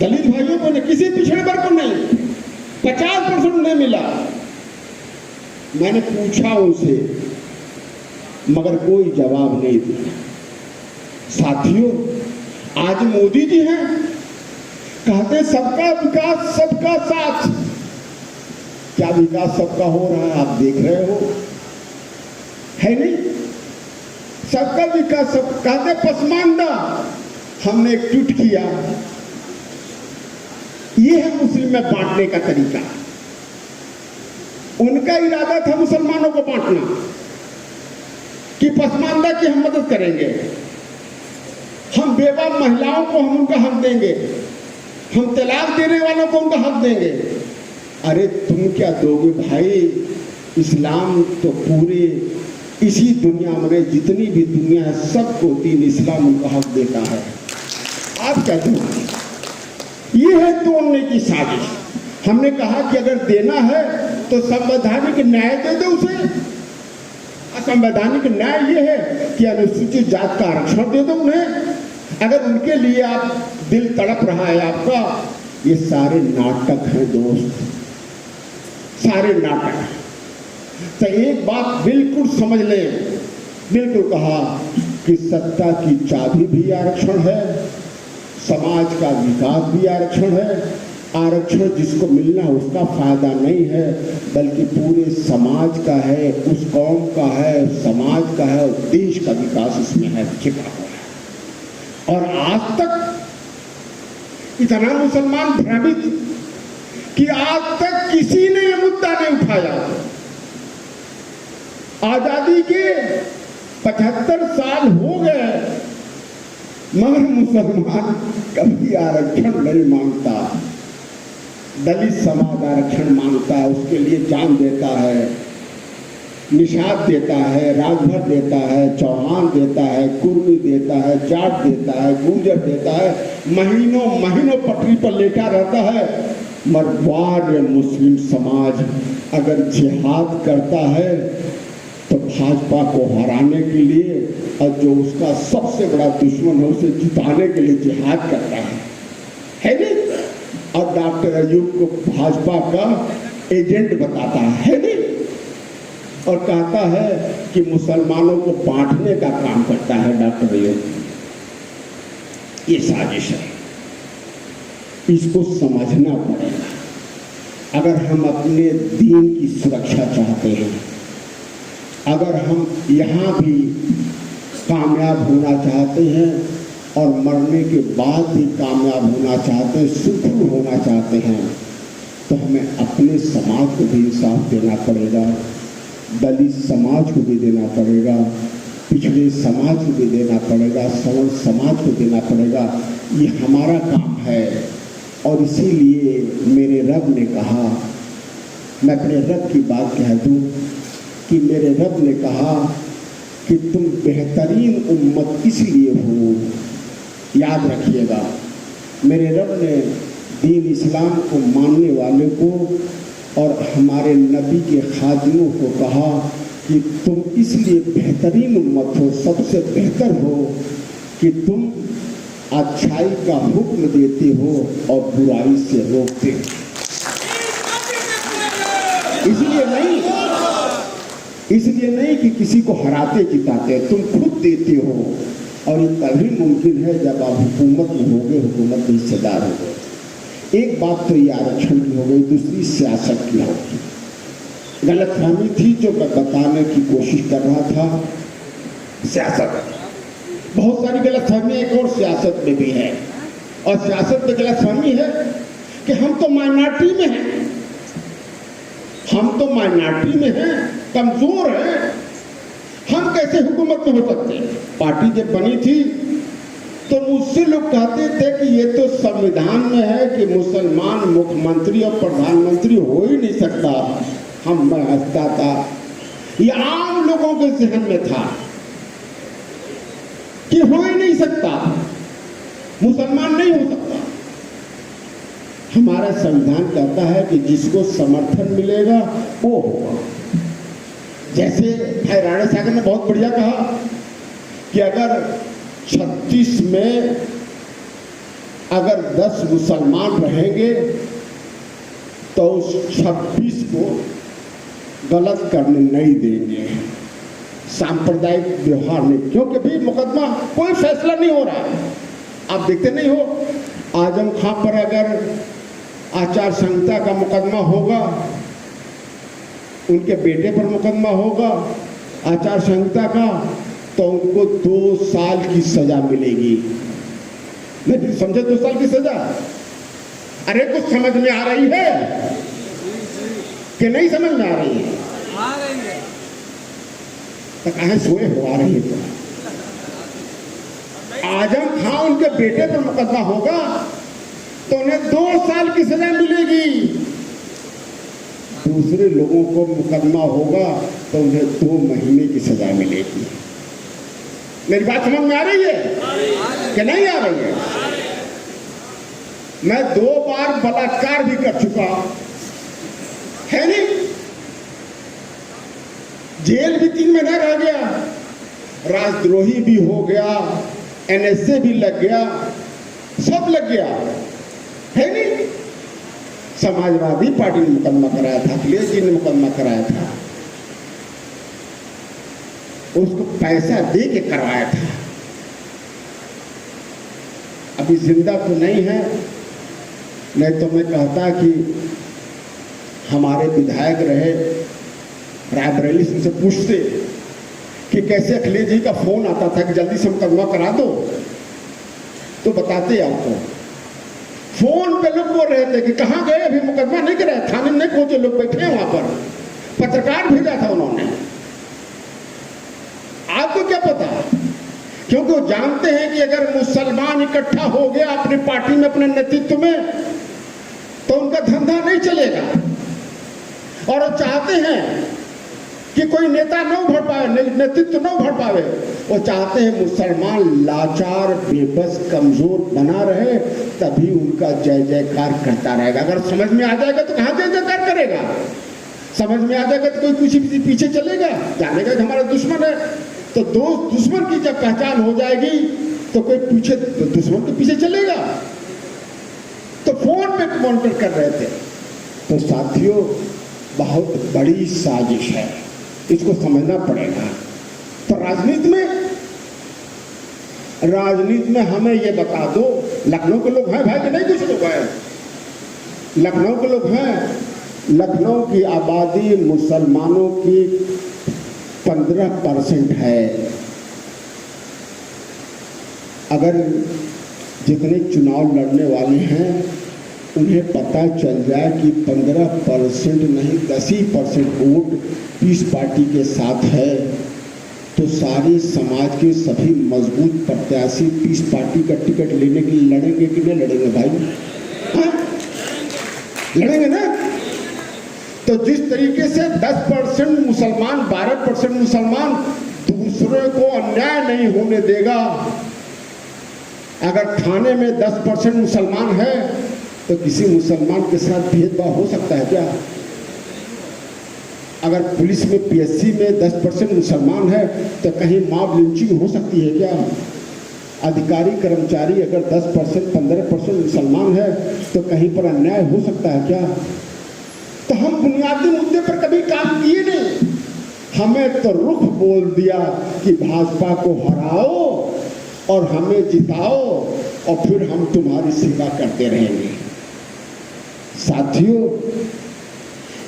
दलित भाइयों को नहीं, किसी पिछड़े वर्ग को नहीं, 50% नहीं मिला। मैंने पूछा उनसे मगर कोई जवाब नहीं दिया। साथियों, आज मोदी जी हैं, कहते सबका विकास सबका साथ। क्या विकास सबका हो रहा है? आप देख रहे हो, है नहीं? सबका विकास सब कहते पसमानदा। हमने एक ट्वीट किया, ये है मुस्लिम में बांटने का तरीका। उनका इरादा था मुसलमानों को बांटना कि पसमानदा की हम मदद करेंगे, हम बेवा महिलाओं को हम उनका हक देंगे, हम तलाक देने वालों को उनका हक देंगे। अरे तुम क्या दोगे भाई? इस्लाम तो पूरे इसी दुनिया में जितनी भी दुनिया है सबको दीन इस्लाम उनका हक देता है। आप क्या दोगे? ये है तोड़ने की साजिश। हमने कहा कि अगर देना है तो संवैधानिक न्याय दे दो उसे। असंवैधानिक न्याय ये है कि अनुसूचित जात का आरक्षण दे दो उन्हें। अगर उनके लिए आप दिल तड़प रहा है आपका, ये सारे नाटक हैं दोस्त, सारे नाटक। तो एक बात बिल्कुल समझ लें, बिल्कुल कहा कि सत्ता की चाबी भी आरक्षण है, समाज का विकास भी आरक्षण है। आरक्षण जिसको मिलना उसका फायदा नहीं है, बल्कि पूरे समाज का है, उस कौम का है, समाज का है, देश का विकास इसमें है, छिपा हुआ है। और आज तक इतना मुसलमान भ्रमित कि आज तक किसी ने यह मुद्दा नहीं उठाया। आजादी के 75 साल हो गए, मगर मुसलमान कभी आरक्षण नहीं मांगता। दलित समाज आरक्षण मांगता है, उसके लिए जान देता है, निषाद देता है, राजभर देता है, चौहान देता है, कुर्मी देता है, जाट देता है, गुर्जर देता है, महीनों महीनों पटरी पर लेटा रहता है। मरवाड़ मुस्लिम समाज अगर जिहाद करता है तो भाजपा को हराने के लिए, और जो उसका सबसे बड़ा दुश्मन है उसे जिताने के लिए जिहाद करता है नहीं? और डॉक्टर अयूब को भाजपा का एजेंट बताता है नहीं? और कहता है कि मुसलमानों को बांटने का काम करता है डॉक्टर अयूब। ये साजिश है, इसको समझना पड़ेगा। अगर हम अपने दीन की सुरक्षा चाहते हैं, अगर हम यहाँ भी कामयाब होना चाहते हैं और मरने के बाद भी कामयाब होना चाहते हैं, सुखी होना चाहते हैं, तो हमें अपने समाज को भी इंसाफ देना पड़ेगा, दलित समाज को भी देना पड़ेगा, पिछड़े समाज को भी देना पड़ेगा, सवर्ण समाज को देना पड़ेगा। ये हमारा काम है। और इसीलिए मेरे रब ने कहा, मैं अपने रब की बात कह दूं कि मेरे रब ने कहा कि तुम बेहतरीन उम्मत इसलिए हो, याद रखिएगा, मेरे रब ने दीन इस्लाम को मानने वाले को और हमारे नबी के खादिमों को कहा कि तुम इसलिए बेहतरीन उम्मत हो, सबसे बेहतर हो कि तुम अच्छाई का हुक्म देते हो और बुराई से रोकते हो। इसलिए नहीं कि किसी को हराते जिताते, तुम खुद देते हो। और ये तभी मुमकिन है जब आप हुकूमत में होगे, हुकूमत के हिस्सेदार होगे। एक बात तो ये आरक्षण की हो गई, दूसरी सियासत की होगी। गलतफहमी थी जो मैं बताने की कोशिश कर रहा था। सियासत, बहुत सारी गलतफहमी एक और सियासत में भी है, और सियासत में गलतफहमी है कि हम तो माइनॉरिटी में हैं, हम तो माइनॉरिटी में हैं, कमजोर हैं, हम कैसे हुकूमत में हो सकते हैं। पार्टी जब बनी थी तो मुझसे लोग कहते थे कि ये तो संविधान में है कि मुसलमान मुख्यमंत्री और प्रधानमंत्री हो ही नहीं सकता। मैं हंसता था, ये आम लोगों के जहन में था कि हो ही नहीं सकता, मुसलमान नहीं हो सकता। हमारा संविधान कहता है कि जिसको समर्थन मिलेगा वो होगा। जैसे भाई राणा सागर ने बहुत बढ़िया कहा कि अगर 36 में अगर 10 मुसलमान रहेंगे तो उस 26 को गलत करने नहीं देंगे, सांप्रदायिक व्यवहार नहीं, क्योंकि भी मुकदमा कोई फैसला नहीं हो रहा। आप देखते नहीं हो, आजम खां पर अगर आचार संहिता का मुकदमा होगा, उनके बेटे पर मुकदमा होगा आचार संहिता का, तो उनको 2 साल की सजा मिलेगी। नहीं समझे, 2 साल की सजा? अरे कुछ समझ में आ रही है कि नहीं समझ में आ रही है? आ रही है। तो कहाँ सोए हो? आ रही है। तो आजम खां उनके बेटे पर मुकदमा होगा तो उन्हें 2 साल की सजा मिलेगी। दूसरे लोगों को मुकदमा होगा तो उन्हें 2 महीने की सजा मिलेगी। मेरी बात समझ में आ रही है कि नहीं आ रही है? मैं 2 बार बलात्कार भी कर चुका है, नहीं जेल भी 3 महीना रह गया, राजद्रोही भी हो गया, NSA भी लग गया, सब लग गया है नहीं। समाजवादी पार्टी ने मुकदमा कराया था, अखिलेश जी ने मुकदमा कराया था, उसको पैसा दे के करवाया था। अभी जिंदा तो नहीं है, नहीं तो मैं कहता कि हमारे विधायक रहे रायबरेली से पूछते कि कैसे अखिलेश जी का फोन आता था कि जल्दी से मुकदमा करा दो, तो बताते आपको। फोन पे लोग बोल रहे थे कि कहाँ गए, अभी मुकदमा नहीं कराया, थाने में नहीं पहुंचे, लोग बैठे हैं वहां पर, पत्रकार भेजा था उन्होंने। आपको क्या पता क्योंकि वो जानते हैं कि अगर मुसलमान इकट्ठा हो गया अपनी पार्टी में, अपने नेतृत्व में, तो उनका धंधा नहीं चलेगा। और वो चाहते हैं कि कोई नेता न उभर पाए, नेतृत्व न उभर पावे। वो चाहते हैं मुसलमान लाचार, बेबस, कमजोर बना रहे, तभी उनका जय जयकार करता रहेगा। अगर समझ में आ जाएगा तो कहाँ जय जयकार करेगा? समझ में आ जाएगा तो कोई कुछ पीछे चलेगा? जानेगा कि हमारा दुश्मन है। तो दोस्त दुश्मन की जब पहचान हो जाएगी तो कोई पीछे दुश्मन के पीछे चलेगा। तो फोन पे मॉनिटर कर रहे थे। तो साथियों, बहुत बड़ी साजिश है, इसको समझना पड़ेगा। तो राजनीति में हमें ये बता दो, लखनऊ के लोग हैं भाई कि नहीं? कुछ लोग हैं, लखनऊ के लोग हैं। लखनऊ की आबादी मुसलमानों की 15% है। अगर जितने चुनाव लड़ने वाले हैं उन्हें पता चल जाए कि 15% नहीं 10% वोट पीस पार्टी के साथ है, तो सारे समाज के सभी मजबूत प्रत्याशी पीस पार्टी का टिकट लेने के लिए लड़ेंगे कि नहीं लड़ेंगे भाई? हाँ? लड़ेंगे ना? तो जिस तरीके से 10% मुसलमान, 12% मुसलमान दूसरे को अन्याय नहीं होने देगा। अगर थाने में 10% मुसलमान है तो किसी मुसलमान के साथ भेदभाव हो सकता है क्या? अगर पुलिस में, पीएससी में 10% मुसलमान है तो कहीं मॉब लिंचिंग हो सकती है क्या? अधिकारी कर्मचारी अगर 10% 15% मुसलमान है तो कहीं पर अन्याय हो सकता है क्या? तो हम बुनियादी मुद्दे पर कभी काम किए नहीं। हमें तो रुख बोल दिया कि भाजपा को हराओ और हमें जिताओ और फिर हम तुम्हारी सेवा करते रहेंगे। साथियों,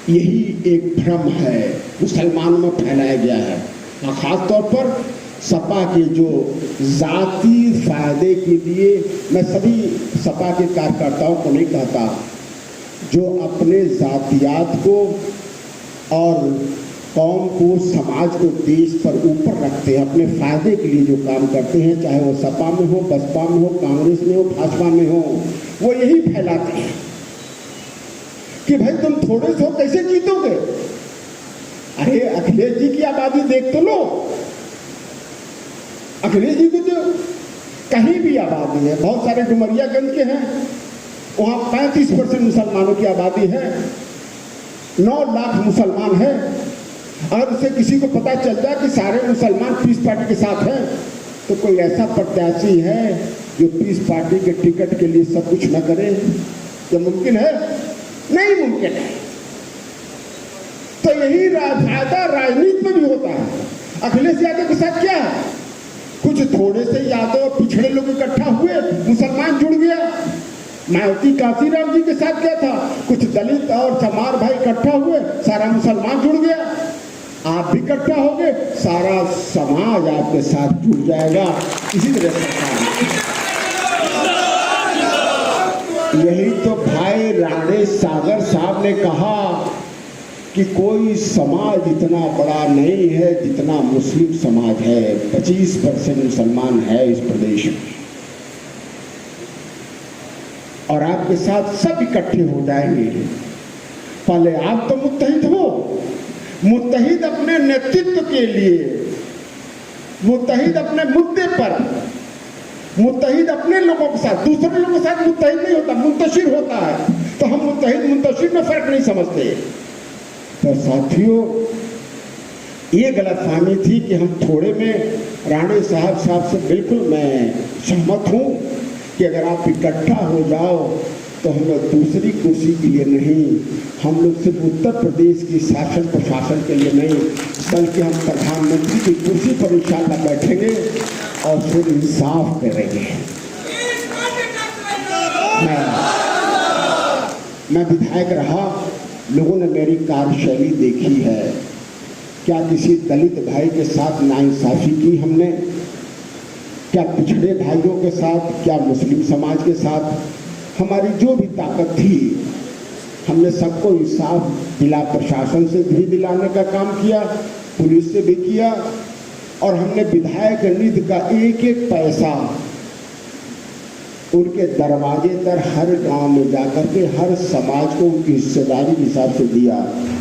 यही एक भ्रम है मुसलमानों में फैलाया गया है। और खास तौर पर सपा के जो जाती फायदे के लिए, मैं सभी सपा के कार्यकर्ताओं को नहीं कहता, जो अपने जातियात को और कौम को, समाज को देश पर ऊपर रखते हैं, अपने फायदे के लिए जो काम करते हैं, चाहे वो सपा में हो, बसपा में हो, कांग्रेस में हो, भाजपा में हो, वो यही फैलाते हैं कि भाई तुम थोड़े से हो कैसे जीतोगे? अरे अखिलेश जी की आबादी देख तो लो। अखिलेश जी को तो कहीं भी आबादी है, बहुत सारे डुमरियागंज के हैं, वहां 35% मुसलमानों की आबादी है, 9 लाख मुसलमान है। अगर उसे किसी को पता चल जाए कि सारे मुसलमान पीस पार्टी के साथ हैं, तो कोई ऐसा प्रत्याशी है जो पीस पार्टी के टिकट के लिए सब कुछ न करे? क्या मुमकिन है? नहीं मुमकिन है। तो यही फायदा राजनीति में भी होता है। अखिलेश यादव के साथ क्या है? कुछ थोड़े से यादव पिछड़े लोग इकट्ठा हुए, मुसलमान जुड़ गया। मायावती काशीराम जी के साथ क्या था? कुछ दलित और चमार भाई इकट्ठा हुए, सारा मुसलमान जुड़ गया। आप भी इकट्ठा हो गए, सारा समाज आपके साथ जुड़ जाएगा। इसी तरह से यही तो भाई राणे सागर साहब ने कहा कि कोई समाज इतना बड़ा नहीं है जितना मुस्लिम समाज है। 25% मुसलमान है इस प्रदेश में, और आपके साथ सब इकट्ठे हो जाएंगे। पहले आप तो मुत्तहिद हो, मुत्तहिद अपने नेतृत्व के लिए, मुत्तहिद अपने मुद्दे पर, मुत्तहिद अपने लोगों के साथ, दूसरे लोगों के साथ मुत्तहिद नहीं होता, मुंतशिर होता है। तो हम मुत्तहिद मुंतशिर में फर्क नहीं समझते। तो साथियों, ये गलतफहमी थी कि हम थोड़े में, राणे साहब से बिल्कुल मैं सहमत हूँ कि अगर आप इकट्ठा हो जाओ तो हम लोग दूसरी कुर्सी के लिए नहीं, हम लोग सिर्फ उत्तर प्रदेश की शासन प्रशासन के लिए नहीं, बल्कि हम प्रधानमंत्री की कुर्सी पर इंशाअल्लाह बैठेंगे और फिर इंसाफ करेंगे। मैं विधायक रहा, लोगों ने मेरी कार्यशैली देखी है। क्या किसी दलित भाई के साथ नाइंसाफी की हमने? क्या पिछड़े भाइयों के साथ, क्या मुस्लिम समाज के साथ? हमारी जो भी ताकत थी हमने सबको इंसाफ दिला, प्रशासन से भी दिलाने का काम किया, पुलिस से भी किया, और हमने विधायक निधि का एक एक पैसा उनके दरवाजे पर हर गांव में जाकर के हर समाज को उनकी हिस्सेदारी के हिसाब से दिया।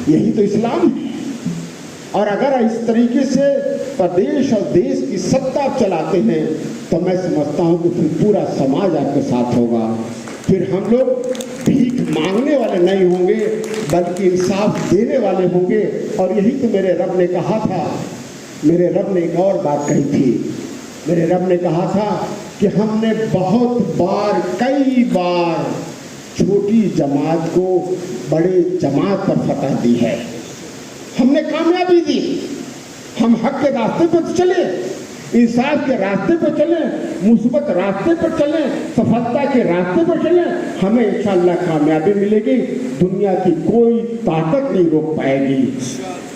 यही तो इस्लाम है। और अगर इस तरीके से प्रदेश और देश की सत्ता चलाते हैं तो मैं समझता हूं कि फिर पूरा समाज आपके साथ होगा। फिर हम लोग भीख मांगने वाले नहीं होंगे बल्कि इंसाफ देने वाले होंगे। और यही तो मेरे रब ने कहा था। मेरे रब ने एक और बात कही थी। मेरे रब ने कहा था कि हमने बहुत बार, कई बार छोटी जमात को बड़े जमात पर फतह दी है। हमने कामयाबी दी। हम हक के रास्ते पर चले, इंसाफ के रास्ते पर चले, मुस्बत रास्ते पर चले, सफलता के रास्ते पर चले, हमें इंशाअल्लाह कामयाबी मिलेगी। दुनिया की कोई ताकत नहीं रोक पाएगी।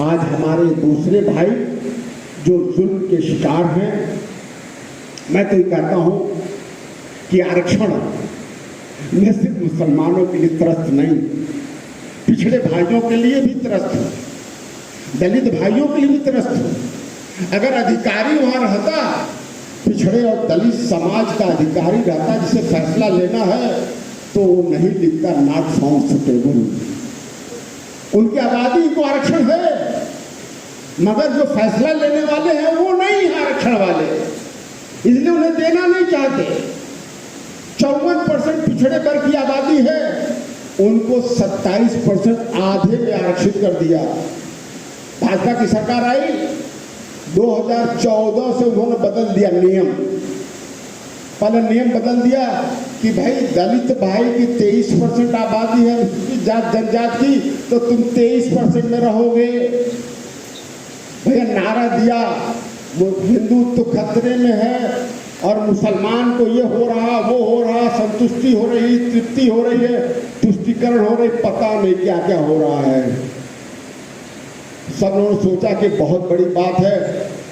आज हमारे दूसरे भाई जो जुल्म के शिकार हैं, मैं तो ये कहता हूं कि आरक्षण न सिर्फ मुसलमानों के लिए त्रस्त नहीं, पिछड़े भाइयों के लिए भी त्रस्त है, दलित भाइयों के लिए भी त्रस्त है। अगर अधिकारी वहां रहता, पिछड़े और दलित समाज का अधिकारी रहता जिसे फैसला लेना है, तो वो नहीं लिखता नॉट फाउंड सुटेबल। उनकी आबादी को आरक्षण है, मगर जो फैसला लेने वाले हैं वो नहीं है आरक्षण वाले, इसलिए उन्हें देना नहीं चाहते। 54% पिछड़े वर्ग की आबादी है, उनको 27% आधे में आरक्षित कर दिया। भाजपा की सरकार आई, 2014 से उन्होंने बदल दिया नियम। पहले नियम बदल दिया कि भाई दलित भाई की 23% आबादी है जात जनजात की, तो तुम 23% में रहोगे। भैया नारा दिया वो हिंदुत्व तो खतरे में है और मुसलमान को ये हो रहा वो हो रहा, संतुष्टि हो रही, तृप्ति हो रही है, तुष्टिकरण हो रही, पता नहीं क्या क्या हो रहा है। सब लोगों ने सोचा कि बहुत बड़ी बात है।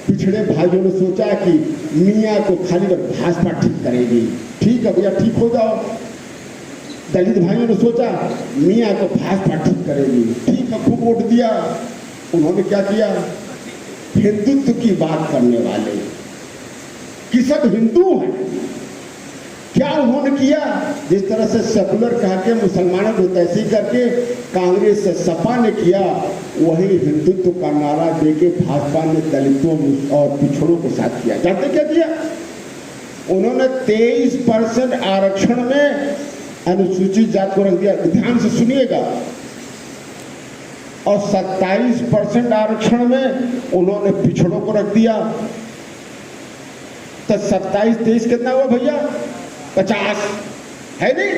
पिछड़े भाइयों ने सोचा कि मियाँ को खाली भाजपा ठीक करेगी, ठीक है भैया ठीक हो जाओ। दलित भाइयों ने सोचा मियाँ को भाजपा ठीक करेगी, ठीक है खूब वोट दिया। उन्होंने क्या किया, हिंदुत्व की बात करने वाले कि सब हिंदू हैं, क्या उन्होंने किया, जिस तरह से सेकुलर कह के मुसलमानों को तैसी करके कांग्रेस से सपा ने किया, वही हिंदुत्व का नारा देके भाजपा ने दलितों और पिछड़ों के साथ किया। जानते क्या किया उन्होंने? 23% आरक्षण में अनुसूचित जात को रख दिया, ध्यान से सुनिएगा, और 27% आरक्षण में उन्होंने पिछड़ों को रख दिया। तो 27 23 कितना हुआ भैया? 50 है नहीं?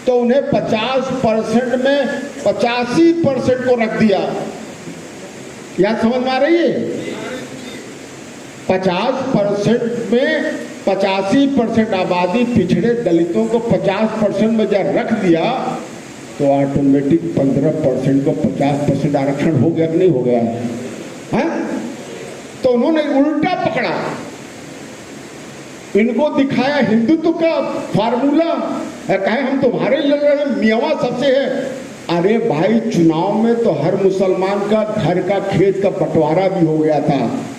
तो उन्हें 50% में 85% को रख दिया। क्या समझ में आ रही है? 50% में 85% आबादी पिछड़े दलितों को 50% में जब रख दिया तो ऑटोमेटिक 15% को 50% आरक्षण हो गया कि नहीं हो गया है? तो उन्होंने उल्टा पकड़ा, इनको दिखाया हिंदुत्व का फार्मूला, कहे हम तुम्हारे लड़ रहे हैं, मियावा सबसे है। अरे भाई चुनाव में तो हर मुसलमान का घर का खेत का बंटवारा भी हो गया था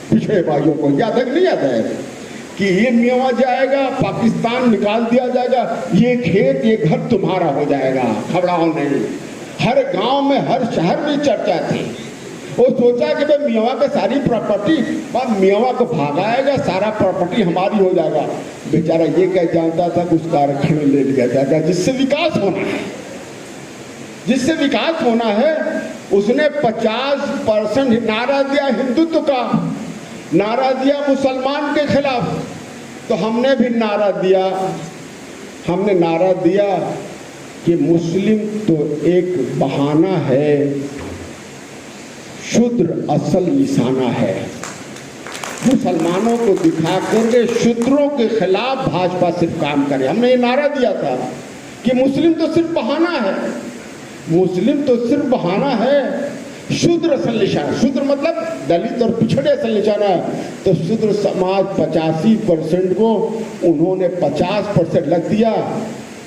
पिछड़े भाइयों को, याद है नहीं याद है? कि ये मियावा जाएगा, पाकिस्तान निकाल दिया जाएगा, ये खेत ये घर तुम्हारा हो जाएगा, घबराओ नहीं। हर गांव में हर शहर में चर्चा थी। वो सोचा कि भाई मियावा का सारी प्रॉपर्टी, मियावा को भागाएगा, सारा प्रॉपर्टी हमारी हो जाएगा। बेचारा ये क्या जानता था कि उसका आरक्षण ले लिया जाएगा, जिससे विकास होना है, जिससे विकास होना है। उसने 50% नारा दिया हिंदुत्व का, नारा दिया मुसलमान के खिलाफ। तो हमने भी नारा दिया, हमने नारा दिया कि मुस्लिम तो एक बहाना है, शूद्र असल निशाना है। मुसलमानों को दिखा करके शूद्रों के खिलाफ भाजपा सिर्फ काम करे। हमने ये नारा दिया था कि मुस्लिम तो सिर्फ बहाना है, मुस्लिम तो सिर्फ बहाना है, शूद्र असल निशाना। शूद्र मतलब दलित और पिछड़े असल निशाना है। तो शूद्र समाज 85% को उन्होंने 50% लग दिया।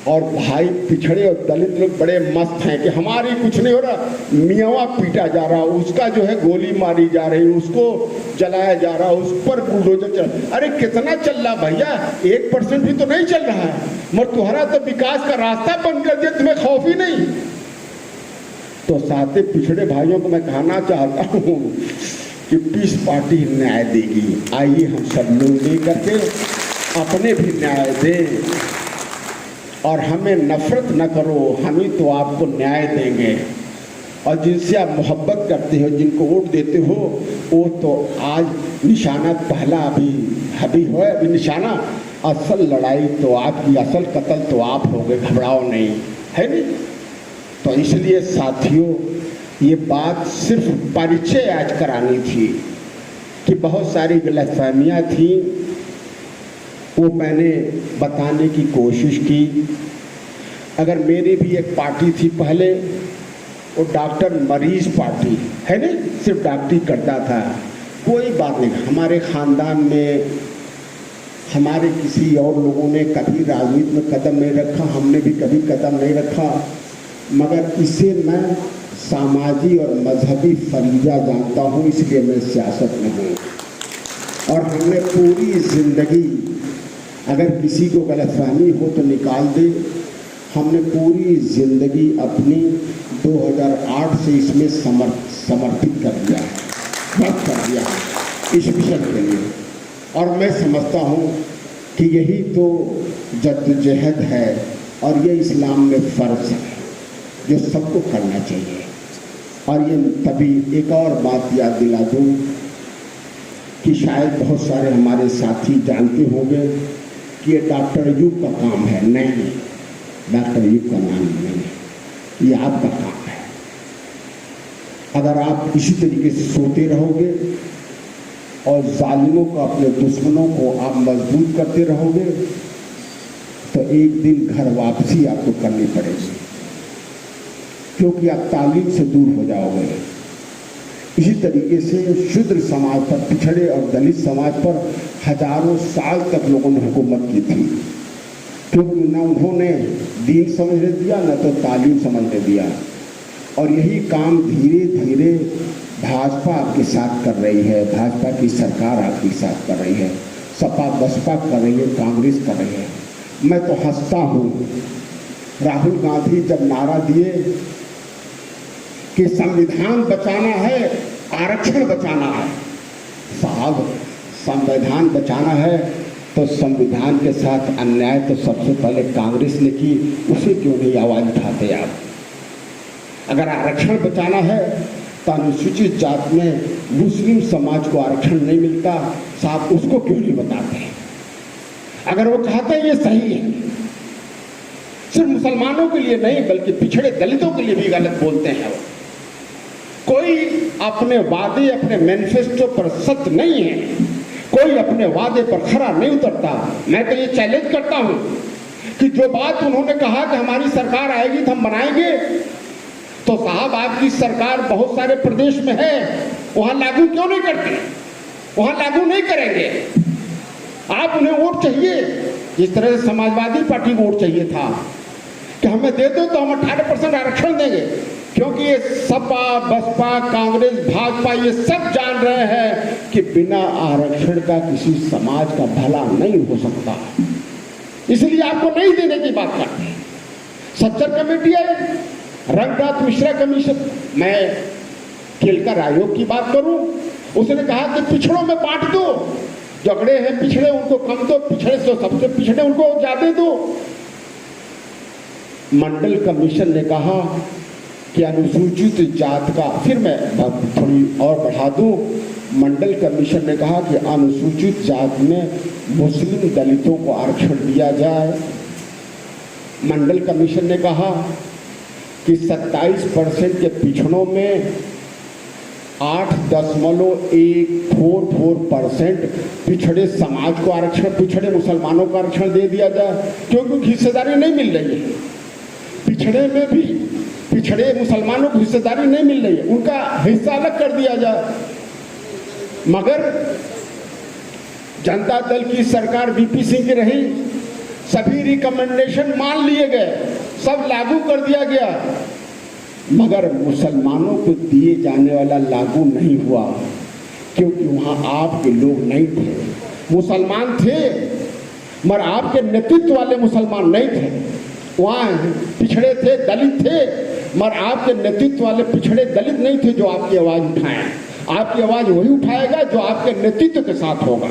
और भाई पिछड़े और दलित लोग बड़े मस्त हैं कि हमारी कुछ नहीं हो रहा, मियावा पीटा जा रहा, उसका जो है गोली मारी जा रही, उसको जलाया जा रहा, उस पर बुलडोजर चल। अरे कितना चल रहा भैया, 1% भी तो नहीं चल रहा है, मगर तुम्हारा तो विकास का रास्ता बंद कर दिया, तुम्हें खौफ ही नहीं। तो साथ पिछड़े भाइयों को मैं कहना चाहता हूँ कि पीस पार्टी न्याय देगी। आइए हम सब लोग लेकर के अपने भी न्याय दें और हमें नफरत न करो, हम ही तो आपको न्याय देंगे। और जिनसे आप मोहब्बत करते हो, जिनको वोट देते हो, वो तो आज निशाना पहला अभी हो, अभी निशाना, असल लड़ाई तो आपकी, असल कत्ल तो आप होगे, घबराओ नहीं, है नहीं। तो इसलिए साथियों, ये बात सिर्फ परिचय आज करानी थी कि बहुत सारी गलतफहमियाँ थी, वो मैंने बताने की कोशिश की। अगर मेरी भी एक पार्टी थी पहले, वो डॉक्टर मरीज पार्टी है नहीं, सिर्फ डॉक्टरी करता था, कोई बात नहीं। हमारे ख़ानदान में हमारे किसी और लोगों ने कभी राजनीति में कदम नहीं रखा, हमने भी कभी कदम नहीं रखा, मगर इसे मैं सामाजिक और मजहबी फरीजा जानता हूँ, इसलिए मैं सियासत में हूँ। और हमने पूरी ज़िंदगी, अगर किसी को गलतफहमी हो तो निकाल दे, हमने पूरी ज़िंदगी अपनी 2008 से इसमें समर्पित कर दिया है, वक्त कर दिया है इस मिशन के लिए। और मैं समझता हूँ कि यही तो जद्दोजहद है और ये इस्लाम में फ़र्ज़ है जो सबको करना चाहिए। और ये तभी एक और बात याद दिला दूँ कि शायद बहुत सारे हमारे साथी जानते होंगे कि ये डॉक्टर अयूब का काम है। नहीं, डॉक्टर अयूब का नाम नहीं, ये आपका काम है। अगर आप इसी तरीके से सोते रहोगे और जालिमों को, अपने दुश्मनों को आप मजबूत करते रहोगे, तो एक दिन घर वापसी आपको करनी पड़ेगी, क्योंकि आप तालीम से दूर हो जाओगे। इसी तरीके से शूद्र समाज पर, पिछड़े और दलित समाज पर हजारों साल तक लोगों ने हुकूमत की थी, क्योंकि न उन्होंने दीन समझने दिया, न तो तालीम समझने दिया। और यही काम धीरे धीरे भाजपा आपके साथ कर रही है, भाजपा की सरकार आपके साथ कर रही है, सपा बसपा कर रही है, कांग्रेस कर रही है। मैं तो हंसता हूँ, राहुल गांधी जब नारा दिए कि संविधान बचाना है, आरक्षण बचाना है, साहब संविधान बचाना है तो संविधान के साथ अन्याय तो सबसे पहले कांग्रेस ने की, उसे क्यों नहीं आवाज़ उठाते आप? अगर आरक्षण बचाना है तो अनुसूचित जात में मुस्लिम समाज को आरक्षण नहीं मिलता, साहब उसको क्यों नहीं बताते? अगर वो कहते हैं ये सही है, सिर्फ मुसलमानों के लिए नहीं बल्कि पिछड़े दलितों के लिए भी गलत बोलते हैं। वो कोई अपने वादे, अपने मैनिफेस्टो पर सत्य नहीं है, कोई अपने वादे पर खरा नहीं उतरता। मैं तो ये चैलेंज करता हूं कि जो बात उन्होंने कहा कि हमारी सरकार आएगी तो हम बनाएंगे, तो साहब आपकी सरकार बहुत सारे प्रदेश में है, वहां लागू क्यों नहीं करते? वहां लागू नहीं करेंगे। आप उन्हें वोट चाहिए, जिस तरह से समाजवादी पार्टी को वोट चाहिए था कि हमें दे दो तो हम 18% आरक्षण देंगे, क्योंकि ये सपा बसपा कांग्रेस भाजपा ये सब जान रहे हैं कि बिना आरक्षण का किसी समाज का भला नहीं हो सकता, इसलिए आपको नहीं देने की बात करते हैं। सच्चर कमेटी है, रंगनाथ मिश्रा कमीशन, मैं केलकर आयोग की बात करूं, उसने कहा कि पिछड़ों में बांट दो, झगड़े हैं पिछड़े उनको कम दो, पिछड़े से सबसे पिछड़े उनको ज्यादा दो। मंडल कमीशन ने कहा कि अनुसूचित जात का, फिर मैं थोड़ी और बढ़ा दूं, मंडल कमीशन ने कहा कि अनुसूचित जात में मुस्लिम दलितों को आरक्षण दिया जाए। मंडल कमीशन ने कहा कि 27% के पिछड़ों में 8.144% पिछड़े समाज को आरक्षण, पिछड़े मुसलमानों को आरक्षण दे दिया जाए, क्योंकि हिस्सेदारी नहीं मिल रही है। पिछड़े में भी पिछड़े मुसलमानों को हिस्सेदारी नहीं मिल रही है, उनका हिस्सा अलग कर दिया जाए। मगर जनता दल की सरकार वीपी सिंह की रही, सभी रिकमेंडेशन मान लिए गए, सब लागू कर दिया गया, मगर मुसलमानों को दिए जाने वाला लागू नहीं हुआ, क्योंकि वहाँ आपके लोग नहीं थे। मुसलमान थे मगर आपके नेतृत्व वाले मुसलमान नहीं थे। वहाँ पिछड़े थे, दलित थे, मगर आपके नेतृत्व वाले पिछड़े दलित नहीं थे जो आपकी आवाज़ उठाएं। आपकी आवाज़ वही उठाएगा जो आपके नेतृत्व के साथ होगा।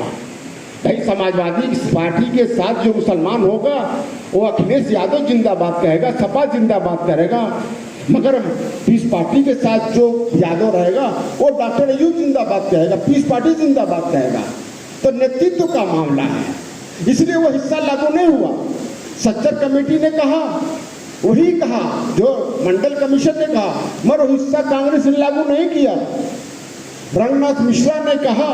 भाई समाजवादी पार्टी के साथ जो मुसलमान होगा वो अखिलेश यादव जिंदाबाद कहेगा, सपा जिंदाबाद करेगा, मगर पीस पार्टी के साथ जो यादव रहेगा वो डॉक्टर अयूब जिंदाबाद कहेगा, पीस पार्टी जिंदाबाद कहेगा। तो नेतृत्व का मामला है, इसलिए वो हिस्सा लागू नहीं हुआ। सच्चर कमेटी ने कहा, वही कहा जो मंडल कमीशन ने कहा, मगर हिस्सा कांग्रेस ने लागू नहीं किया। रंगनाथ मिश्रा ने कहा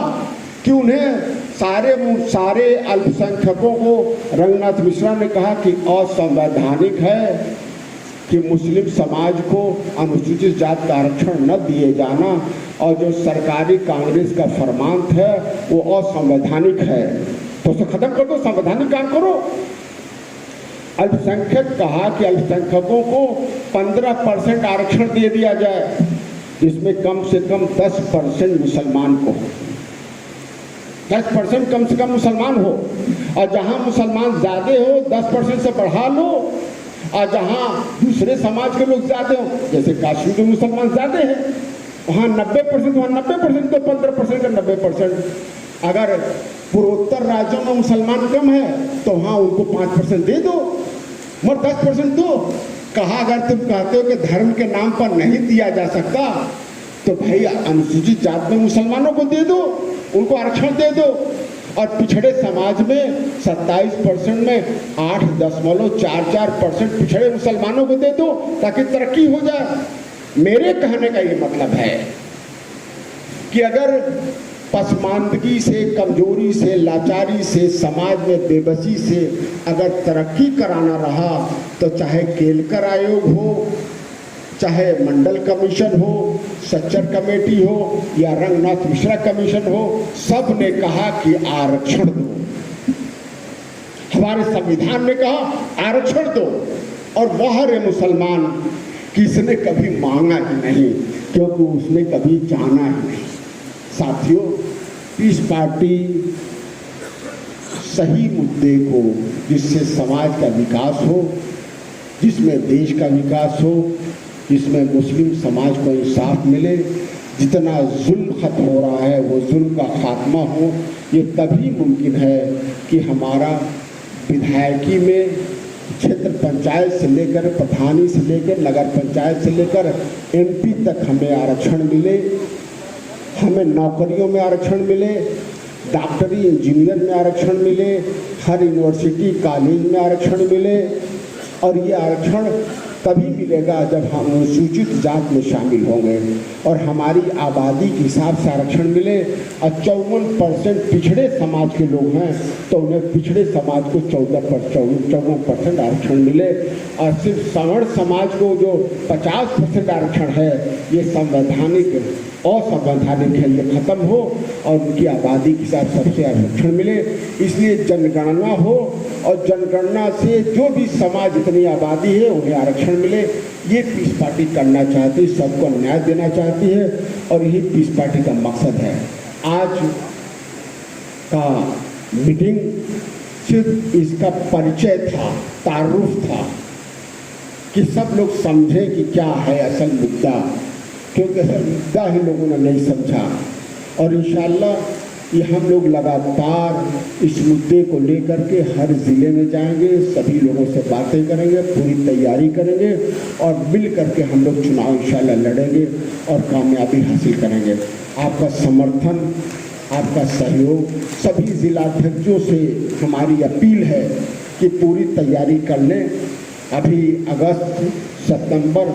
कि उन्हें सारे अल्पसंख्यकों को, रंगनाथ मिश्रा ने कहा कि असंवैधानिक है कि मुस्लिम समाज को अनुसूचित जाति का आरक्षण न दिए जाना, और जो सरकारी कांग्रेस का फरमान है वो असंवैधानिक है, तो उसे खत्म कर दो, संवैधानिक काम करो। अल्पसंख्यक कहा कि अल्पसंख्यकों को 15% आरक्षण दे दिया जाए, जिसमें कम से कम 10% मुसलमान को, 10% कम से कम मुसलमान हो, और जहां मुसलमान ज्यादा हो 10% से बढ़ा लो, और जहां दूसरे समाज के लोग ज्यादा हो, जैसे कश्मीर में मुसलमान ज्यादा है, वहां 90%, वहां 90% तो 15% का 90%। अगर पूर्वोत्तर राज्यों में मुसलमान कम है तो वहां उनको 5% दे दो, मगर 10% दो। कहा अगर तुम कहते हो कि धर्म के नाम पर नहीं दिया जा सकता, तो भाई अनुसूचित जाति में मुसलमानों को दे दो, उनको आरक्षण दे दो, और पिछड़े समाज में 27% में 8.44% पिछड़े मुसलमानों को दे दो, ताकि तरक्की हो जाए। मेरे कहने का ये मतलब है कि अगर पसमानदगी से, कमजोरी से, लाचारी से, समाज में बेबसी से अगर तरक्की कराना रहा, तो चाहे केलकर आयोग हो, चाहे मंडल कमीशन हो, सच्चर कमेटी हो, या रंगनाथ मिश्रा कमीशन हो, सब ने कहा कि आरक्षण दो। हमारे संविधान ने कहा आरक्षण दो, और वह रे मुसलमान किसने कभी मांगा ही नहीं, क्योंकि उसने कभी जाना ही नहीं। साथियों, पीस पार्टी सही मुद्दे को, जिससे समाज का विकास हो, जिसमें देश का विकास हो, जिसमें मुस्लिम समाज को इंसाफ मिले, जितना जुल्म खत्म हो रहा है वो जुल्म का खात्मा हो, ये तभी मुमकिन है कि हमारा विधायकी में क्षेत्र पंचायत से लेकर, प्रधानी से लेकर, नगर पंचायत से लेकर MP तक हमें आरक्षण मिले, हमें नौकरियों में आरक्षण मिले, डॉक्टरी इंजीनियर में आरक्षण मिले, हर यूनिवर्सिटी कॉलेज में आरक्षण मिले। और ये आरक्षण तभी मिलेगा जब हम अनुसूचित जाति में शामिल होंगे, और हमारी आबादी के हिसाब से आरक्षण मिले। और 54% पिछड़े समाज के लोग हैं, तो उन्हें पिछड़े समाज को 54% आरक्षण मिले, और सिर्फ सवर्ण समाज को जो 50% आरक्षण है, ये संवैधानिक असंवैधानिक है, ये खत्म हो, और उनकी आबादी के साथ सबसे आरक्षण मिले। इसलिए जनगणना हो, और जनगणना से जो भी समाज जितनी आबादी है उन्हें आरक्षण मिले। ये पीस पार्टी करना चाहती है, सबको न्याय देना चाहती है, और यही पीस पार्टी का मकसद है। आज का मीटिंग सिर्फ इसका परिचय था, तारुफ था, कि सब लोग समझें कि क्या है असल मुद्दा, क्योंकि असल मुद्दा ही लोगों ने नहीं समझा। और इंशाअल्लाह ये हम लोग लगातार इस मुद्दे को लेकर के हर ज़िले में जाएंगे, सभी लोगों से बातें करेंगे, पूरी तैयारी करेंगे, और मिल करके हम लोग चुनाव इंशाअल्लाह लड़ेंगे और कामयाबी हासिल करेंगे। आपका समर्थन, आपका सहयोग, सभी जिलाध्यक्षों से हमारी अपील है कि पूरी तैयारी कर लें। अभी अगस्त, सितंबर,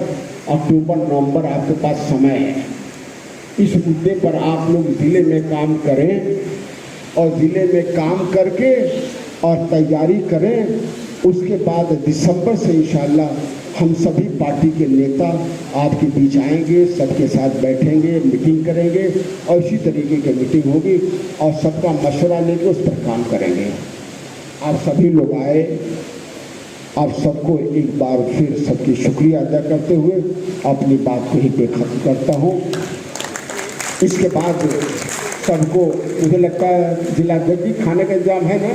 अक्टूबर, नवंबर आपके पास समय है। इस मुद्दे पर आप लोग ज़िले में काम करें, और ज़िले में काम करके और तैयारी करें। उसके बाद दिसंबर से इंशाअल्लाह हम सभी पार्टी के नेता आपके बीच आएंगे, सबके साथ बैठेंगे, मीटिंग करेंगे, और इसी तरीके की मीटिंग होगी, और सबका मशवरा लेकर उस पर काम करेंगे। आप सभी लोग आए, आप सबको एक बार फिर सबकी शुक्रिया अदा करते हुए अपनी बात को ही पे खत्म करता हूँ। इसके बाद सबको मुझे लगता है जिला जज जी खाने का इंतजाम है ना?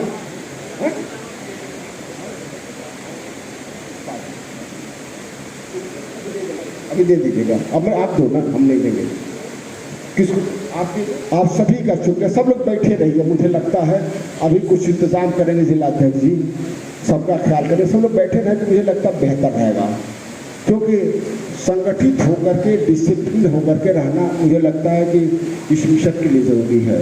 अभी दे दीजिएगा। अब मैं आप दो ना, हम नहीं देंगे किसको। आप सभी का शुक्रिया। सब लोग बैठे रहिए, मुझे लगता है अभी कुछ इंतजाम करेंगे जिलाध्यक्ष जी, सबका ख्याल करें। सब लोग बैठे रहे तो मुझे लगता है बेहतर रहेगा, क्योंकि संगठित होकर के डिसिप्लिन होकर के रहना मुझे लगता है कि इस मिशन के लिए ज़रूरी है।